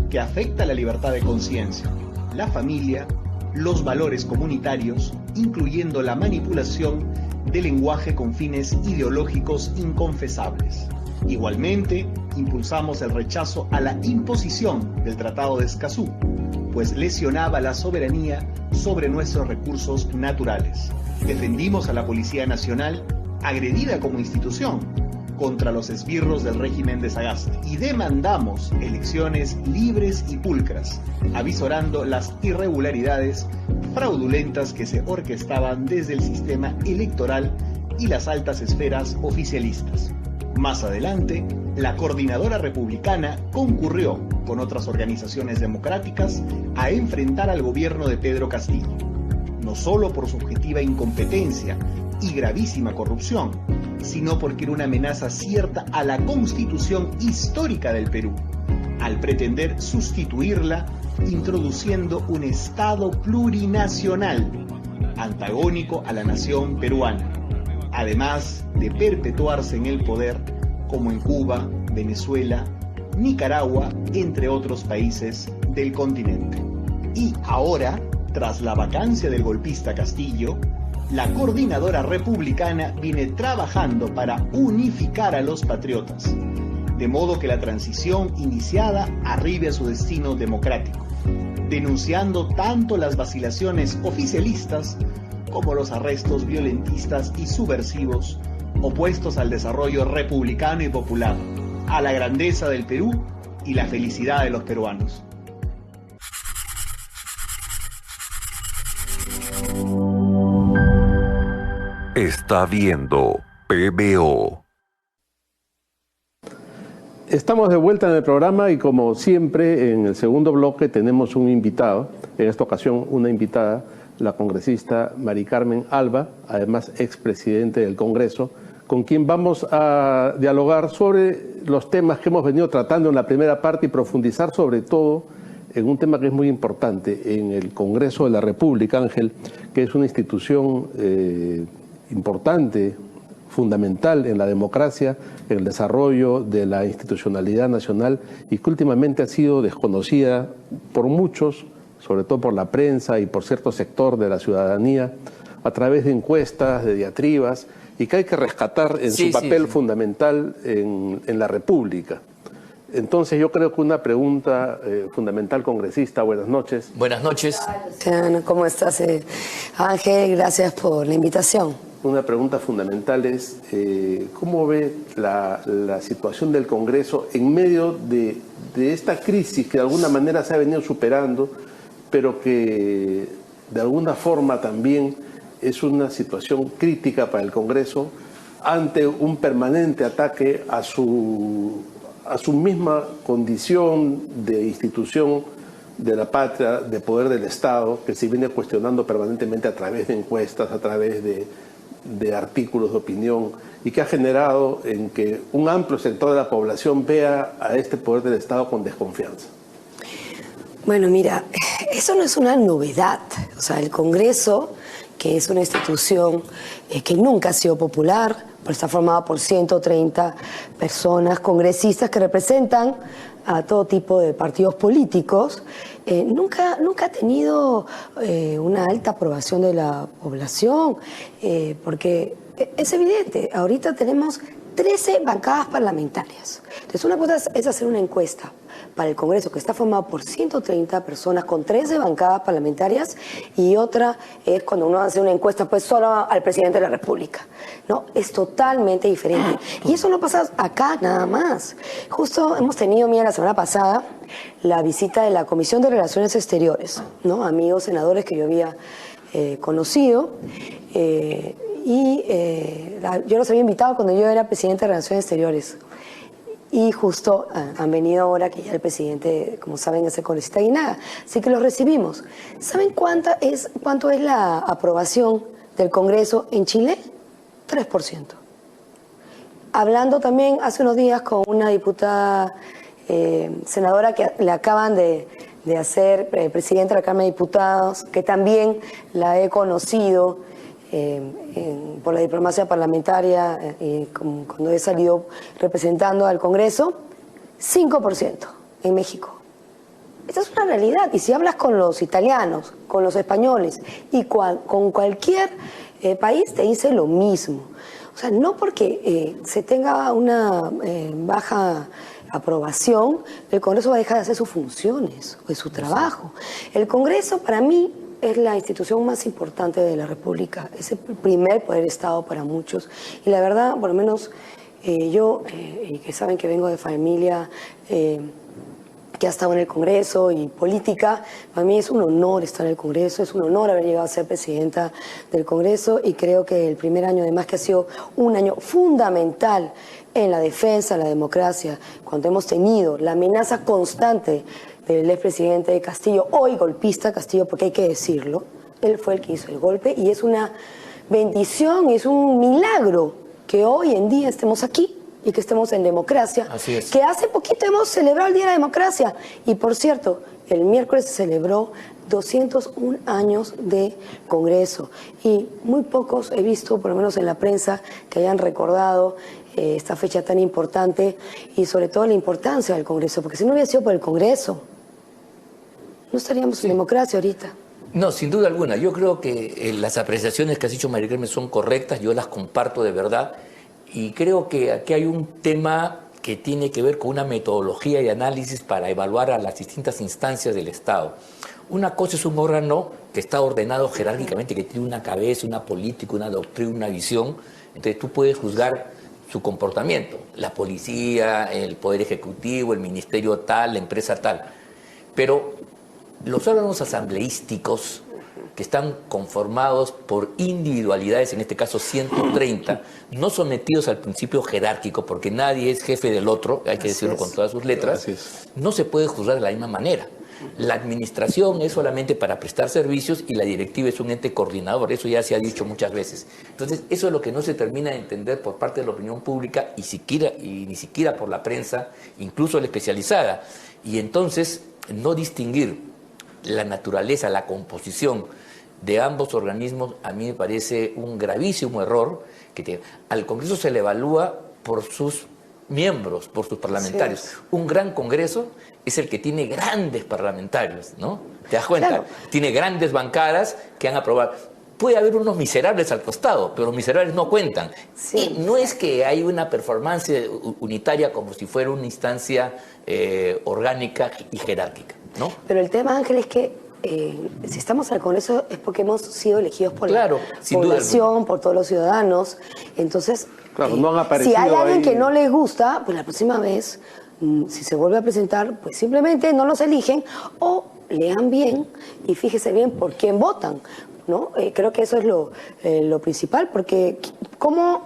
que afecta la libertad de conciencia, la familia, los valores comunitarios, incluyendo la manipulación del lenguaje con fines ideológicos inconfesables. Igualmente, impulsamos el rechazo a la imposición del Tratado de Escazú, pues lesionaba la soberanía sobre nuestros recursos naturales. Defendimos a la Policía Nacional, agredida como institución, contra los esbirros del régimen de Sagasti, y demandamos elecciones libres y pulcras, avisorando las irregularidades fraudulentas que se orquestaban desde el sistema electoral y las altas esferas oficialistas. Más adelante, la Coordinadora Republicana concurrió con otras organizaciones democráticas a enfrentar al gobierno de Pedro Castillo, no solo por su objetiva incompetencia y gravísima corrupción, sino porque era una amenaza cierta a la Constitución histórica del Perú, al pretender sustituirla introduciendo un Estado plurinacional, antagónico a la nación peruana, además de perpetuarse en el poder como en Cuba, Venezuela, Nicaragua, entre otros países del continente. Y ahora, tras la vacancia del golpista Castillo, la Coordinadora Republicana viene trabajando para unificar a los patriotas, de modo que la transición iniciada arribe a su destino democrático, denunciando tanto las vacilaciones oficialistas como los arrestos violentistas y subversivos opuestos al desarrollo republicano y popular, a la grandeza del Perú y la felicidad de los peruanos. Está viendo PBO. Estamos de vuelta en el programa y como siempre en el segundo bloque tenemos un invitado, en esta ocasión una invitada, la congresista Mari Carmen Alba, además expresidente del Congreso, con quien vamos a dialogar sobre los temas que hemos venido tratando en la primera parte y profundizar sobre todo en un tema que es muy importante en el Congreso de la República, Ángel, que es una institución importante, fundamental en la democracia, en el desarrollo de la institucionalidad nacional y que últimamente ha sido desconocida por muchos, sobre todo por la prensa y por cierto sector de la ciudadanía, a través de encuestas, de diatribas, y que hay que rescatar en su papel fundamental en la República. Entonces yo creo que una pregunta fundamental, congresista, buenas noches. Buenas noches. ¿Cómo estás, Ángel? Gracias por la invitación. Una pregunta fundamental es, ¿cómo ve la situación del Congreso en medio de esta crisis que de alguna manera se ha venido superando, pero que de alguna forma también es una situación crítica para el Congreso ante un permanente ataque a su misma condición de institución de la patria, de poder del Estado, que se viene cuestionando permanentemente a través de encuestas, a través de artículos de opinión, y que ha generado en que un amplio sector de la población vea a este poder del Estado con desconfianza? Bueno, mira, eso no es una novedad. O sea, el Congreso, que es una institución que nunca ha sido popular, pero está formada por 130 personas, congresistas que representan a todo tipo de partidos políticos, nunca ha tenido una alta aprobación de la población, porque es evidente, ahorita tenemos 13 bancadas parlamentarias. Entonces, una cosa es hacer una encuesta para el Congreso, que está formado por 130 personas con 13 bancadas parlamentarias, y otra es cuando uno hace una encuesta pues solo al presidente de la República. No, es totalmente diferente. Y eso no pasa acá nada más. Justo hemos tenido, mira, la semana pasada, la visita de la Comisión de Relaciones Exteriores, ¿no? Amigos senadores que yo había conocido, yo los había invitado cuando yo era presidente de Relaciones Exteriores. Y justo han venido ahora que ya el presidente, como saben, es el congresista Aguinaga. Así que los recibimos. ¿Saben cuánto es la aprobación del Congreso en Chile? 3%. Hablando también hace unos días con una diputada senadora que le acaban de hacer presidenta de la Cámara de Diputados, que también la he conocido por la diplomacia parlamentaria, cuando he salido representando al Congreso, 5% en México. Esta es una realidad. Y si hablas con los italianos, con los españoles y con cualquier país, te dice lo mismo. O sea, no porque se tenga una baja aprobación, el Congreso va a dejar de hacer sus funciones o de su trabajo. El Congreso, para mí, es la institución más importante de la República. Es el primer poder de Estado para muchos. Y la verdad, por lo menos yo, que saben que vengo de familia que ha estado en el Congreso y política, para mí es un honor estar en el Congreso, es un honor haber llegado a ser presidenta del Congreso, y creo que el primer año, además, que ha sido un año fundamental en la defensa de la democracia, cuando hemos tenido la amenaza constante del expresidente Castillo, hoy golpista Castillo, porque hay que decirlo, él fue el que hizo el golpe, y es una bendición, es un milagro que hoy en día estemos aquí y que estemos en democracia. Así es. Que hace poquito hemos celebrado el Día de la Democracia, y por cierto, el miércoles se celebró 201 años de Congreso, y muy pocos he visto, por lo menos en la prensa, que hayan recordado esta fecha tan importante, y sobre todo la importancia del Congreso, porque si no hubiera sido por el Congreso, no estaríamos en democracia ahorita. No, sin duda alguna. Yo creo que las apreciaciones que has dicho, María Carmen, son correctas, yo las comparto de verdad, y creo que aquí hay un tema que tiene que ver con una metodología y análisis para evaluar a las distintas instancias del Estado. Una cosa es un órgano que está ordenado jerárquicamente, que tiene una cabeza, una política, una doctrina, una visión, entonces tú puedes juzgar su comportamiento, la policía, el Poder Ejecutivo, el ministerio tal, la empresa tal. Pero los órganos asambleísticos, que están conformados por individualidades, en este caso 130, no sometidos al principio jerárquico, porque nadie es jefe del otro, hay que decirlo con todas sus letras, no se puede juzgar de la misma manera. La administración es solamente para prestar servicios y la directiva es un ente coordinador, eso ya se ha dicho muchas veces. Entonces, eso es lo que no se termina de entender por parte de la opinión pública y ni siquiera por la prensa, incluso la especializada. Y entonces, no distinguir la naturaleza, la composición de ambos organismos, a mí me parece un gravísimo error. Al Congreso se le evalúa por sus miembros, por sus parlamentarios. Un gran Congreso es el que tiene grandes parlamentarios, ¿no? ¿Te das cuenta? Claro. Tiene grandes bancadas que han aprobado. puede haber unos miserables al costado, pero los miserables no cuentan. Sí. Y no es que hay una performance unitaria como si fuera una instancia orgánica y jerárquica, ¿no? Pero el tema, Ángel, es que si estamos al Congreso es porque hemos sido elegidos por Claro, la sin duda población, por todos los ciudadanos. Entonces, Claro, no han aparecido si hay alguien ahí. que no les gusta, pues la próxima vez, si se vuelve a presentar, pues simplemente no los eligen o lean bien y fíjese bien por quién votan, ¿no? Creo que eso es lo principal, porque ¿cómo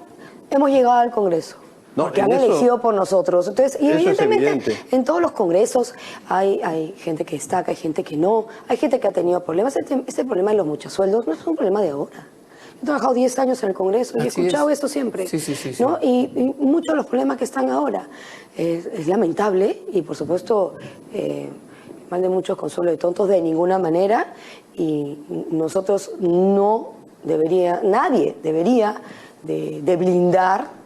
hemos llegado al Congreso? No, Porque en han eso- elegido por nosotros. Entonces, y eso es evidentemente, evidente. en todos los congresos hay gente que destaca, hay gente que no, hay gente que ha tenido problemas. Este problema de los muchasueldos no es un problema de ahora. He trabajado 10 años en el Congreso y he Así escuchado es. esto siempre. Sí, sí, sí, sí. ¿no? Y muchos de los problemas que están ahora es lamentable y, por supuesto, mal de muchos consuelo de tontos de ninguna manera. Y nosotros nadie debería de blindar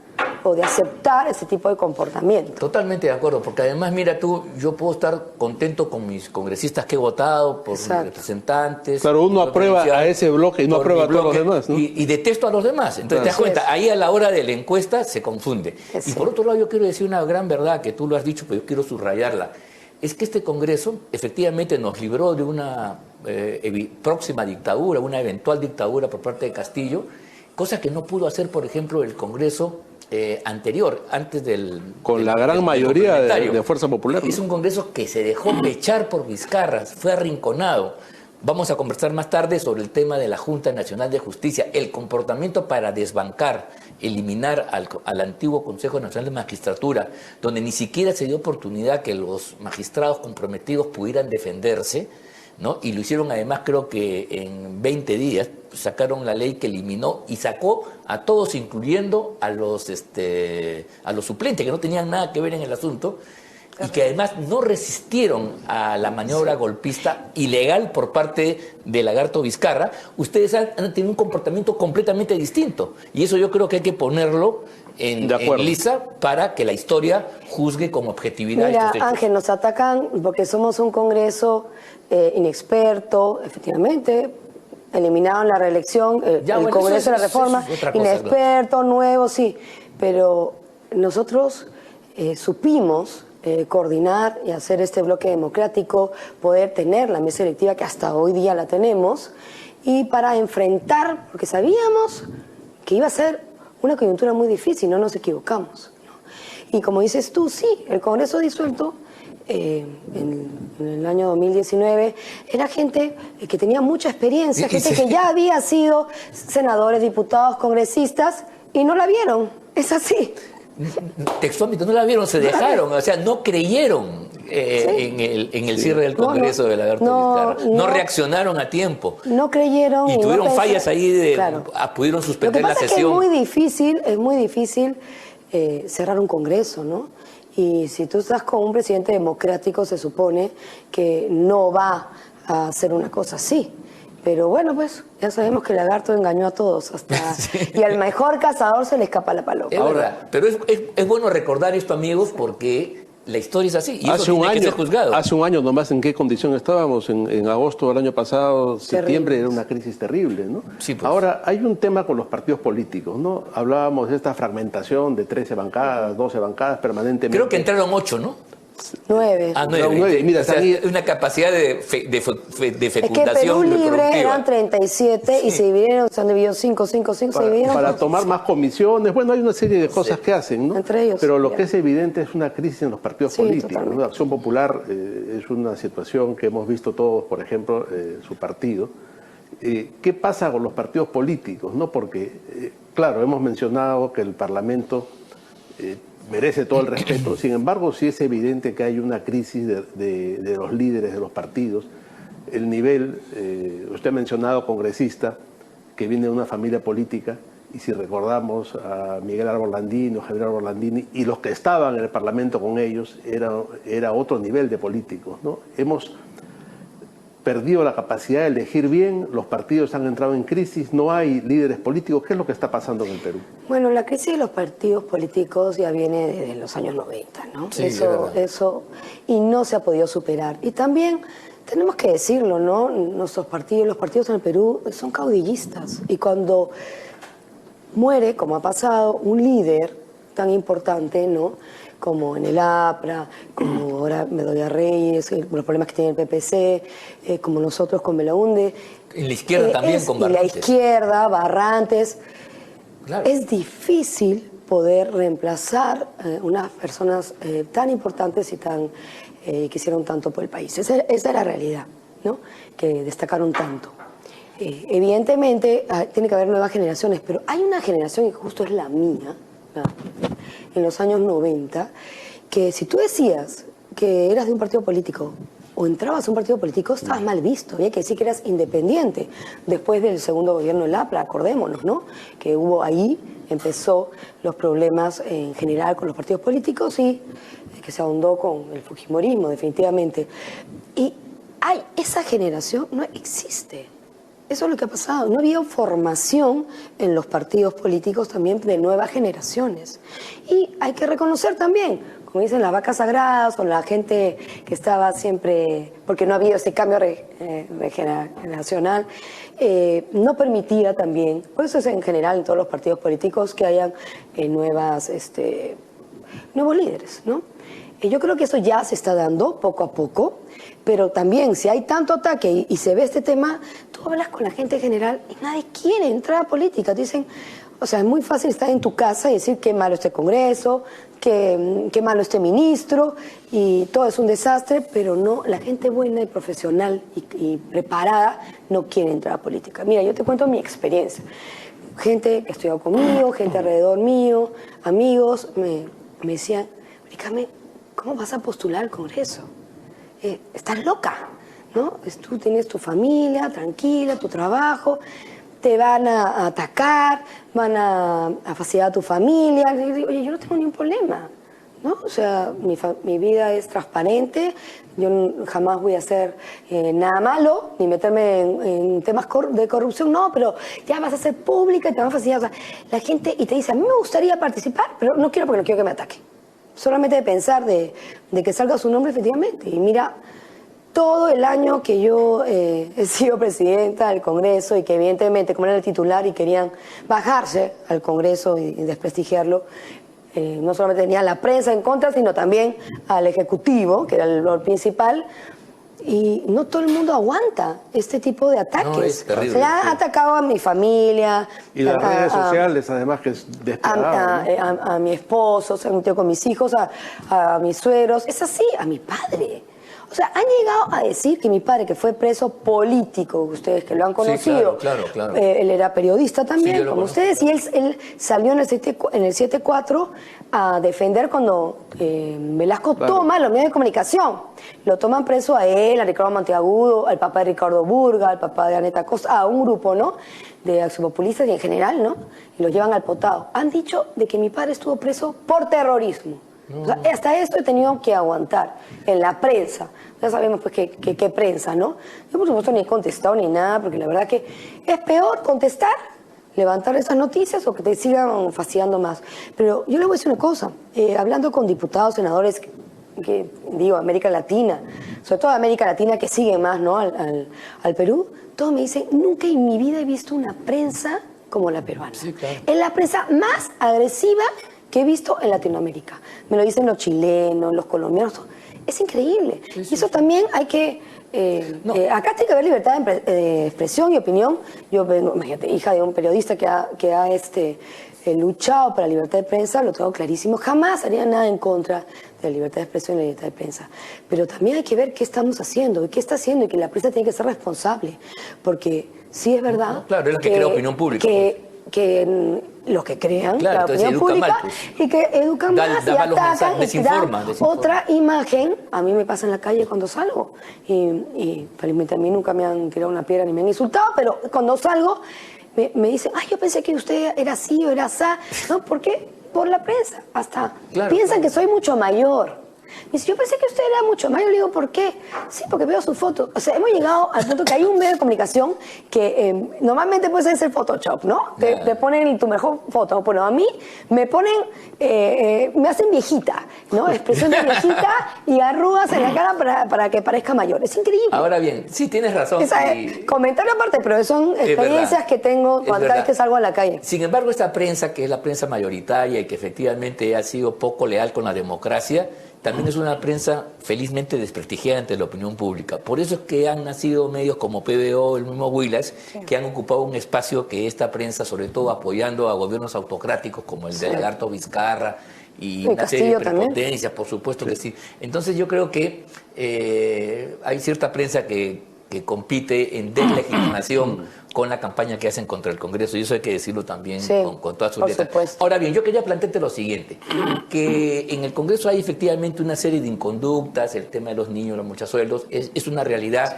o de aceptar ese tipo de comportamiento. Totalmente de acuerdo, porque además, mira tú, yo puedo estar contento con mis congresistas que he votado, por mis Exacto. representantes. Claro, uno por aprueba provincial, a ese bloque y no por aprueba mi a todos los bloque, demás, ¿no? Y detesto a los demás. Entonces, te das Así cuenta, es. ahí a la hora de la encuesta se confunde. Sí. Y por otro lado, yo quiero decir una gran verdad que tú lo has dicho, pero yo quiero subrayarla. Es que este Congreso efectivamente nos libró de una próxima dictadura, una eventual dictadura por parte de Castillo, cosa que no pudo hacer, por ejemplo, el Congreso anterior, antes Con la gran mayoría de Fuerza Popular, ¿no? Es un Congreso que se dejó pechar por Vizcarra, fue arrinconado. Vamos a conversar más tarde sobre el tema de la Junta Nacional de Justicia, el comportamiento para desbancar, eliminar al antiguo Consejo Nacional de Magistratura, donde ni siquiera se dio oportunidad que los magistrados comprometidos pudieran defenderse, ¿no? Y lo hicieron además, creo que en 20 días, sacaron la ley que eliminó y sacó a todos, incluyendo a los suplentes, que no tenían nada que ver en el asunto, y que además no resistieron a la maniobra golpista ilegal por parte de Lagarto Vizcarra. Ustedes han tenido un comportamiento completamente distinto, y eso yo creo que hay que ponerlo en lisa para que la historia juzgue con objetividad Mira, estos hechos. Ángel, nos atacan porque somos un Congreso inexperto, efectivamente. Eliminaron la reelección, el Congreso de la Reforma, eso es otra cosa, inexperto, nuevo, sí. Pero nosotros supimos coordinar y hacer este bloque democrático, poder tener la mesa electiva que hasta hoy día la tenemos, y para enfrentar, porque sabíamos que iba a ser una coyuntura muy difícil, no nos equivocamos, ¿no? Y como dices tú, sí, el Congreso disuelto en el año 2019 era gente que tenía mucha experiencia, gente que ya había sido senadores, diputados, congresistas y no la vieron. Es así. Textualmente no la vieron, se dejaron, o sea, no creyeron en el cierre del Congreso de Lagarto Vizcarra. No reaccionaron a tiempo. No creyeron. Y tuvieron fallas ahí Claro. pudieron suspender Lo que la pasa sesión. es muy difícil cerrar un Congreso, ¿no? Y si tú estás con un presidente democrático, se supone que no va a hacer una cosa así. Pero bueno, pues ya sabemos que el Lagarto engañó a todos hasta y al mejor cazador se le escapa la paloma. Es verdad, pero es bueno recordar esto, amigos, porque la historia es así y eso tiene que ser juzgado. Hace un año nomás, ¿en qué condición estábamos? En agosto del año pasado, septiembre, era una crisis terrible, ¿no? Sí, pues. Ahora, hay un tema con los partidos políticos, ¿no? Hablábamos de esta fragmentación de 13 bancadas, 12 bancadas permanentemente. Creo que entraron 8, ¿no? 9. Ah, 9. 9, mira, O sea, están ahí- una capacidad de Es que fecundación Perú Libre reproductiva. eran 37 y se dividieron, se han dividido 5, se dividieron. para tomar más comisiones, bueno, hay una serie de cosas que hacen, ¿no? Entre ellos, pero lo ya. que es evidente es una crisis en los partidos Sí, políticos, ¿no? totalmente. Acción Popular es una situación que hemos visto todos, por ejemplo, su partido. ¿Qué pasa con los partidos políticos, no? Porque, claro, hemos mencionado que el Parlamento merece todo el respeto, sin embargo, sí es evidente que hay una crisis de los líderes de los partidos. El nivel, usted ha mencionado congresista, que viene de una familia política, y si recordamos a Miguel Árbol Landini o Javier Árbol Landini, y los que estaban en el Parlamento con ellos, era otro nivel de políticos, ¿no? Hemos perdido la capacidad de elegir bien, los partidos han entrado en crisis, no hay líderes políticos. ¿Qué es lo que está pasando en el Perú? Bueno, la crisis de los partidos políticos ya viene desde los años 90, ¿no? Sí, es verdad. Eso, y no se ha podido superar. Y también tenemos que decirlo, ¿no? Los partidos en el Perú son caudillistas. Y cuando muere, como ha pasado, un líder tan importante, ¿no? Como en el APRA, como ahora Bedoya Reyes, los problemas que tiene el PPC, como nosotros con Belaunde. En la izquierda también con Barrantes. Y la izquierda, Barrantes. Claro. Es difícil poder reemplazar unas personas tan importantes y que hicieron tanto por el país. Esa es la realidad, ¿no? Que destacaron tanto. Evidentemente tiene que haber nuevas generaciones, pero hay una generación que justo es la mía, ¿no? En los años 90, que si tú decías que eras de un partido político o entrabas a un partido político, estabas mal visto. Había que decir que eras independiente. Después del segundo gobierno del APRA, acordémonos, ¿no? Que hubo ahí, empezó los problemas en general con los partidos políticos y que se ahondó con el fujimorismo, definitivamente. Y esa generación no existe. Eso es lo que ha pasado. No había formación en los partidos políticos también de nuevas generaciones. Y hay que reconocer también, como dicen las vacas sagradas o la gente que estaba siempre, porque no había ese cambio generacional, no permitía también, por eso es en general en todos los partidos políticos, que hayan nuevos líderes, ¿no? Yo creo que eso ya se está dando poco a poco, pero también si hay tanto ataque y se ve este tema, tú hablas con la gente en general y nadie quiere entrar a política. Te dicen, o sea, es muy fácil estar en tu casa y decir qué malo este Congreso, qué malo este ministro, y todo es un desastre, pero no, la gente buena y profesional y preparada no quiere entrar a política. Mira, yo te cuento mi experiencia. Gente que estudió conmigo, gente alrededor mío, amigos, me decían, Carmen, ¿cómo vas a postular al Congreso? Estás loca, ¿no? Tú tienes tu familia, tranquila, tu trabajo, te van a atacar, van a fastidiar a tu familia. Y digo, oye, yo no tengo ningún problema, ¿no? O sea, mi vida es transparente, yo jamás voy a hacer nada malo, ni meterme en temas de corrupción, no, pero ya vas a ser pública y te van a fastidiar. O sea, la gente, y te dice, a mí me gustaría participar, pero no quiero porque no quiero que me ataquen. Solamente de pensar de que salga su nombre, efectivamente. Y mira, todo el año que yo he sido presidenta del Congreso y que evidentemente, como era el titular y querían bajarse al Congreso y desprestigiarlo, no solamente tenía la prensa en contra, sino también al Ejecutivo, que era el principal, y no todo el mundo aguanta este tipo de ataques. No, es terrible. Se ha atacado a mi familia. Y las redes sociales, además, que es despiadado, ¿no? A mi esposo, se ha metido con mis hijos, a mis suegros. Es así, a mi padre. O sea, han llegado a decir que mi padre, que fue preso político, ustedes que lo han conocido, sí, claro. Él era periodista también, sí, como ustedes, y él salió en el 7-4 a defender cuando Velasco toma los medios de comunicación. Lo toman preso a él, a Ricardo Monteagudo, al papá de Ricardo Burga, al papá de Aneta Costa, a un grupo, ¿no?, de accionpopulistas y en general, ¿no? Y los llevan al potado. Han dicho de que mi padre estuvo preso por terrorismo. No. O sea, hasta esto he tenido que aguantar en la prensa. Ya sabemos pues qué prensa, ¿no? Yo por supuesto ni he contestado ni nada, porque la verdad que es peor contestar, levantar esas noticias o que te sigan fastidiando más. Pero yo les voy a decir una cosa, hablando con diputados, senadores, que digo, América Latina, sobre todo América Latina que sigue más, ¿no?, al Perú, todos me dicen, nunca en mi vida he visto una prensa como la peruana. Sí, claro. Es la prensa más agresiva que he visto en Latinoamérica. Me lo dicen los chilenos, los colombianos. Es increíble. Sí, y eso también hay que... acá tiene que haber libertad de expresión y opinión. Yo vengo, imagínate, hija de un periodista que ha luchado para la libertad de prensa, lo tengo clarísimo. Jamás haría nada en contra de la libertad de expresión y la libertad de prensa. Pero también hay que ver qué estamos haciendo y qué está haciendo, y que la prensa tiene que ser responsable. Porque sí es verdad... Claro, es la que crea opinión pública. Que los que crean, claro, la opinión pública, mal, pues. Y que educan más y atacan y dan otra imagen. A mí me pasa en la calle cuando salgo y felizmente a mí nunca me han tirado una piedra ni me han insultado, pero cuando salgo me dicen, ay, yo pensé que usted era así o era así. ¿No? ¿Por qué? Por la prensa. Hasta piensan que soy mucho mayor. Me dice, yo pensé que usted era mucho más. Yo le digo, ¿por qué? Sí, porque veo su foto. O sea, hemos llegado al punto que hay un medio de comunicación que normalmente puede ser el Photoshop, ¿no? Te ponen tu mejor foto. Bueno, a mí me ponen, me hacen viejita, ¿no? Expresión de viejita y arrugas en la cara para que parezca mayor. Es increíble. Ahora bien, sí, tienes razón. Comentario aparte, pero son experiencias que tengo cada vez que salgo a la calle. Sin embargo, esta prensa, que es la prensa mayoritaria y que efectivamente ha sido poco leal con la democracia, también es una prensa felizmente desprestigiada ante la opinión pública. Por eso es que han nacido medios como PBO, el mismo Huilas, que han ocupado un espacio que esta prensa, sobre todo apoyando a gobiernos autocráticos como el de Lagarto Vizcarra y una serie de prepotencias, por supuesto que sí. Entonces yo creo que hay cierta prensa que compite en deslegitimación con la campaña que hacen contra el Congreso, y eso hay que decirlo también con todas sus letras. Ahora bien, yo quería plantearte lo siguiente, que en el Congreso hay efectivamente una serie de inconductas, el tema de los niños, los muchachos, es una realidad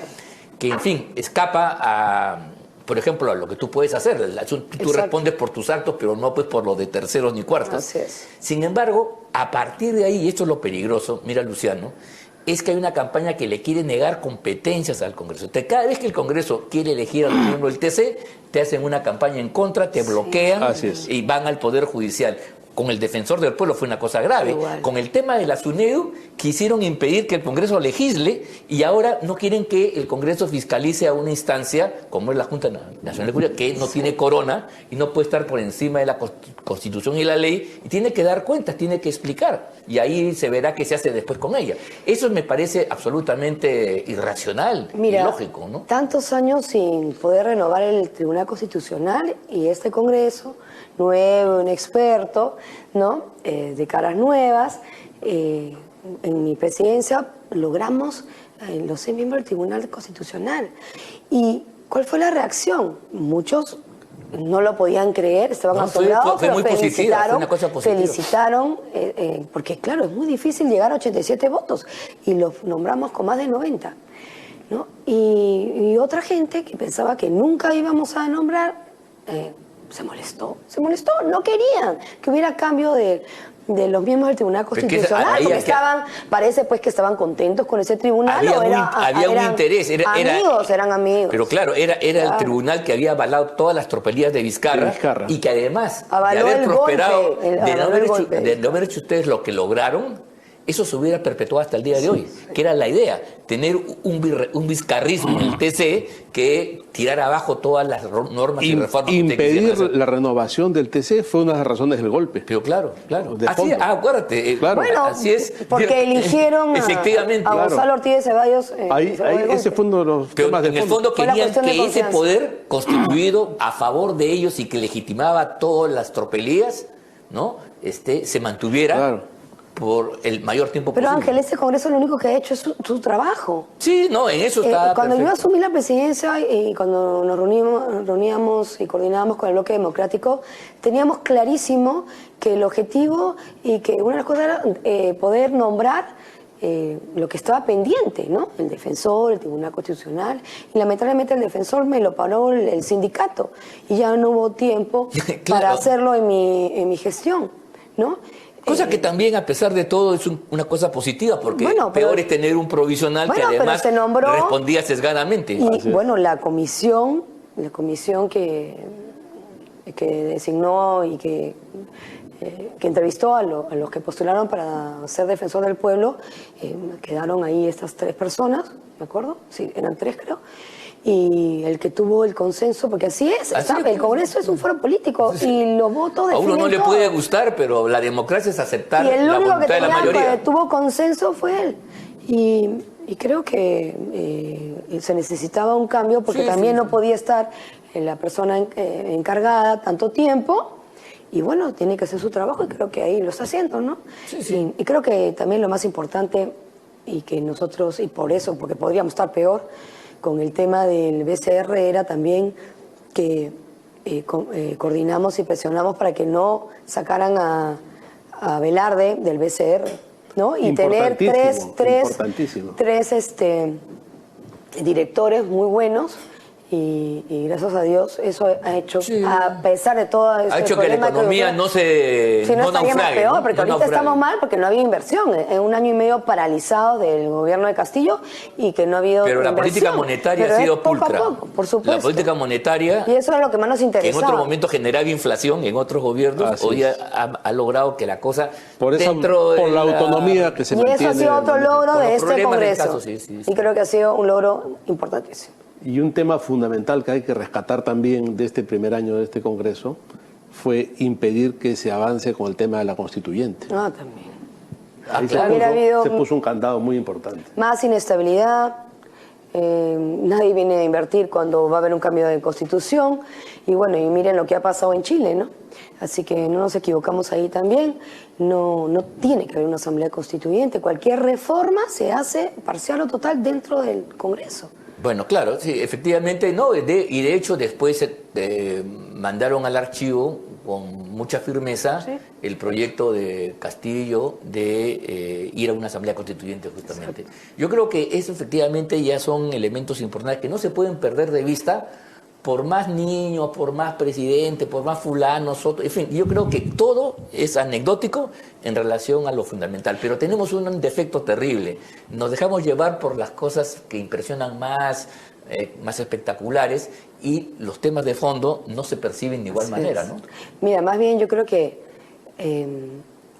que, en fin, escapa a, por ejemplo, a lo que tú puedes hacer. Tú respondes por tus actos, pero no pues por lo de terceros ni cuartos. Así es. Sin embargo, a partir de ahí, y esto es lo peligroso, mira, Luciano, es que hay una campaña que le quiere negar competencias al Congreso. Cada vez que el Congreso quiere elegir al miembro del TC, te hacen una campaña en contra, te bloquean y van al Poder Judicial. Con el Defensor del Pueblo fue una cosa grave. Igual. Con el tema de la SUNEDU quisieron impedir que el Congreso legisle y ahora no quieren que el Congreso fiscalice a una instancia como es la Junta Nacional de Seguridad, que no tiene corona y no puede estar por encima de la Constitución y la ley, y tiene que dar cuentas, tiene que explicar, y ahí se verá qué se hace después con ella. Eso me parece absolutamente irracional, ilógico, ¿no? Tantos años sin poder renovar el Tribunal Constitucional y este Congreso nuevo, inexperto, ¿no? De caras nuevas. En mi presidencia logramos los 6 miembros del Tribunal Constitucional. ¿Y cuál fue la reacción? Muchos no lo podían creer, estaban asombrados, fue muy positiva, fue una cosa positiva. Felicitaron, porque claro, es muy difícil llegar a 87 votos y los nombramos con más de 90, ¿no? Y otra gente que pensaba que nunca íbamos a nombrar, se molestó, no querían que hubiera cambio de los miembros del Tribunal Constitucional, porque parece pues que estaban contentos con ese tribunal. Había un interés. Eran amigos. Pero claro, era el tribunal que había avalado todas las tropelías de Vizcarra. Y que además avaló de haber prosperado, golpe, de no haber hecho ustedes lo que lograron, eso se hubiera perpetuado hasta el día de hoy, que era la idea, tener un vizcarrismo en el TC que tirara abajo todas las normas y reformas. Impedir la renovación del TC fue una de las razones del golpe. Pero claro. Así, acuérdate. Bueno, así es. Porque eligieron a Gonzalo Ortiz de Ceballos. Ese fue uno de los temas de fondo. En el fondo querían que ese poder constituido a favor de ellos y que legitimaba todas las tropelías, ¿no? Se mantuviera. Claro. Por el mayor tiempo posible. Pero Ángel, este Congreso lo único que ha hecho es su trabajo. Sí, no, en eso está cuando perfecto. yo asumí la presidencia y cuando nos reuníamos y coordinábamos con el Bloque Democrático, teníamos clarísimo que el objetivo y que una de las cosas era poder nombrar lo que estaba pendiente, ¿no? El defensor, el Tribunal Constitucional, y lamentablemente el defensor me lo paró el sindicato y ya no hubo tiempo para hacerlo en mi gestión, ¿no? Cosa que también, a pesar de todo, es una cosa positiva, porque peor es tener un provisional que además respondía sesgadamente. Y bueno, la comisión que designó y que entrevistó a los que postularon para ser defensor del pueblo, quedaron ahí estas 3 personas, ¿me acuerdo? Sí, eran 3 creo. Y el que tuvo el consenso, porque así es, el Congreso es un foro político y los votos definen todo. A uno no le puede gustar, pero la democracia es aceptar la voluntad de la mayoría. Y el único que tuvo consenso fue él. Y creo que se necesitaba un cambio, porque también no podía estar la persona encargada tanto tiempo. Y bueno, tiene que hacer su trabajo y creo que ahí lo está haciendo, ¿no? Y creo que también lo más importante, y que nosotros, y por eso, porque podríamos estar peor, con el tema del BCR era también que coordinamos y presionamos para que no sacaran a Velarde del BCR, ¿no? Y tener tres directores muy buenos y gracias a Dios eso ha hecho, a pesar de todo ha hecho que la economía no se si no estaríamos naufrague, peor, ¿no? porque No ahorita naufrague. estamos mal porque no había inversión. En un año y medio paralizado del gobierno de Castillo y que no ha habido Pero la inversión. política monetaria Pero ha sido es poco pulcra. a poco, por supuesto. La política monetaria, Y eso es lo que más nos que en interesaba. otro momento generaba inflación en otros gobiernos, Así hoy es. ha logrado que la cosa Por la autonomía que se Y mantiene. eso ha sido otro logro con de los este problemas del Congreso. caso, sí. Y creo que ha sido un logro importantísimo. Y un tema fundamental que hay que rescatar también de este primer año de este Congreso fue impedir que se avance con el tema de la constituyente. Ah, también. Ahí claro. Hubiera habido se puso un candado muy importante. más inestabilidad, nadie viene a invertir cuando va a haber un cambio de constitución y bueno, y miren lo que ha pasado en Chile, ¿no? Así que no nos equivocamos ahí también, no tiene que haber una asamblea constituyente, cualquier reforma se hace parcial o total dentro del Congreso. Bueno, claro, sí, efectivamente, no, y de hecho después mandaron al archivo con mucha firmeza el proyecto de Castillo de ir a una asamblea constituyente justamente. Yo creo que eso efectivamente ya son elementos importantes que no se pueden perder de vista por más niños, por más presidente, por más fulano, Soto, en fin, yo creo que todo es anecdótico en relación a lo fundamental, pero tenemos un defecto terrible, nos dejamos llevar por las cosas que impresionan más, más espectaculares y los temas de fondo no se perciben de igual manera, ¿no? Mira, más bien yo creo que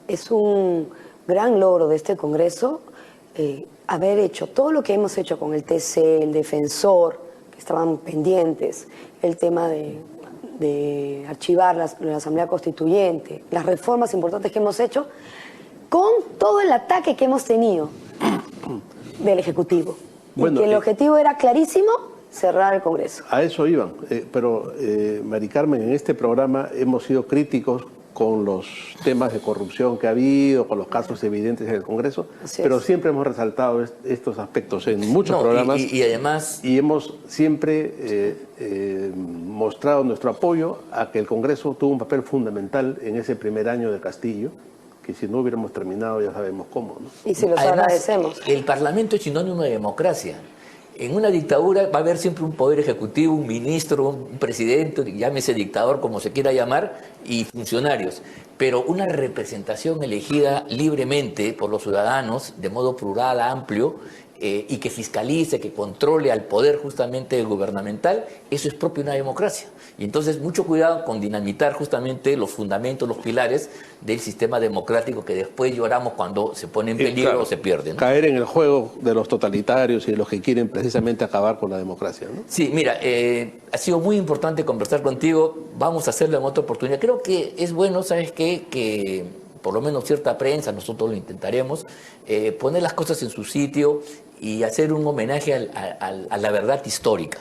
es un gran logro de este Congreso haber hecho todo lo que hemos hecho con el TC, el defensor, estaban pendientes, el tema de archivar la Asamblea Constituyente, las reformas importantes que hemos hecho, con todo el ataque que hemos tenido del Ejecutivo. Bueno, y que el objetivo era clarísimo, cerrar el Congreso. A eso iban, pero Mari Carmen, en este programa hemos sido críticos con los temas de corrupción que ha habido, con los casos evidentes en el Congreso, pero siempre hemos resaltado estos aspectos en muchos programas y además y hemos siempre mostrado nuestro apoyo a que el Congreso tuvo un papel fundamental en ese primer año de Castillo, que si no hubiéramos terminado ya sabemos cómo, ¿no? Y si los además, agradecemos. El Parlamento es sinónimo de democracia. En una dictadura va a haber siempre un poder ejecutivo, un ministro, un presidente, llámese dictador como se quiera llamar, y funcionarios. Pero una representación elegida libremente por los ciudadanos, de modo plural, amplio, y que fiscalice, que controle al poder justamente gubernamental, eso es propio de una democracia. Y entonces mucho cuidado con dinamitar justamente los fundamentos, los pilares del sistema democrático que después lloramos cuando se pone en peligro claro, o se pierde, ¿no? Caer en el juego de los totalitarios y de los que quieren precisamente acabar con la democracia, ¿no? Sí, mira, ha sido muy importante conversar contigo, vamos a hacerlo en otra oportunidad. Creo que es bueno, ¿sabes qué? Que por lo menos cierta prensa, nosotros lo intentaremos, poner las cosas en su sitio y hacer un homenaje a la verdad histórica.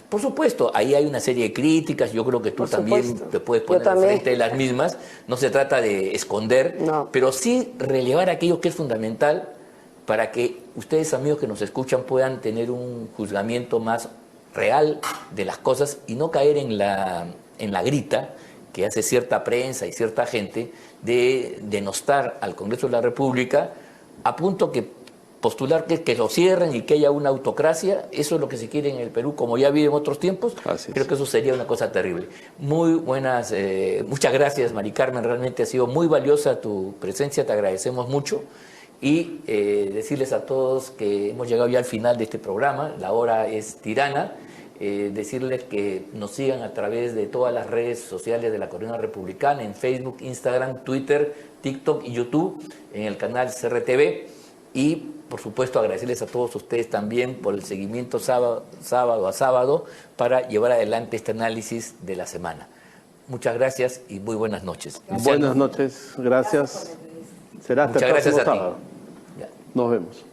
Por supuesto, ahí hay una serie de críticas, yo creo que tú también te puedes poner al frente de las mismas, no se trata de esconder, pero sí relevar aquello que es fundamental para que ustedes, amigos que nos escuchan, puedan tener un juzgamiento más real de las cosas y no caer en la grita que hace cierta prensa y cierta gente de denostar al Congreso de la República a punto que postular que lo cierren y que haya una autocracia. Eso es lo que se quiere en el Perú, como ya vive en otros tiempos. Creo que eso sería una cosa terrible. Muy buenas, muchas gracias, Mari Carmen, realmente ha sido muy valiosa tu presencia, te agradecemos mucho. Y decirles a todos que hemos llegado ya al final de este programa, la hora es tirana. Decirles que nos sigan a través de todas las redes sociales de la Coordinadora Republicana, en Facebook, Instagram, Twitter, TikTok y YouTube, en el canal CRTV. Y, por supuesto, agradecerles a todos ustedes también por el seguimiento sábado a sábado para llevar adelante este análisis de la semana. Muchas gracias y muy buenas noches. Buenas noches, gracias. Será hasta el próximo sábado. Nos vemos.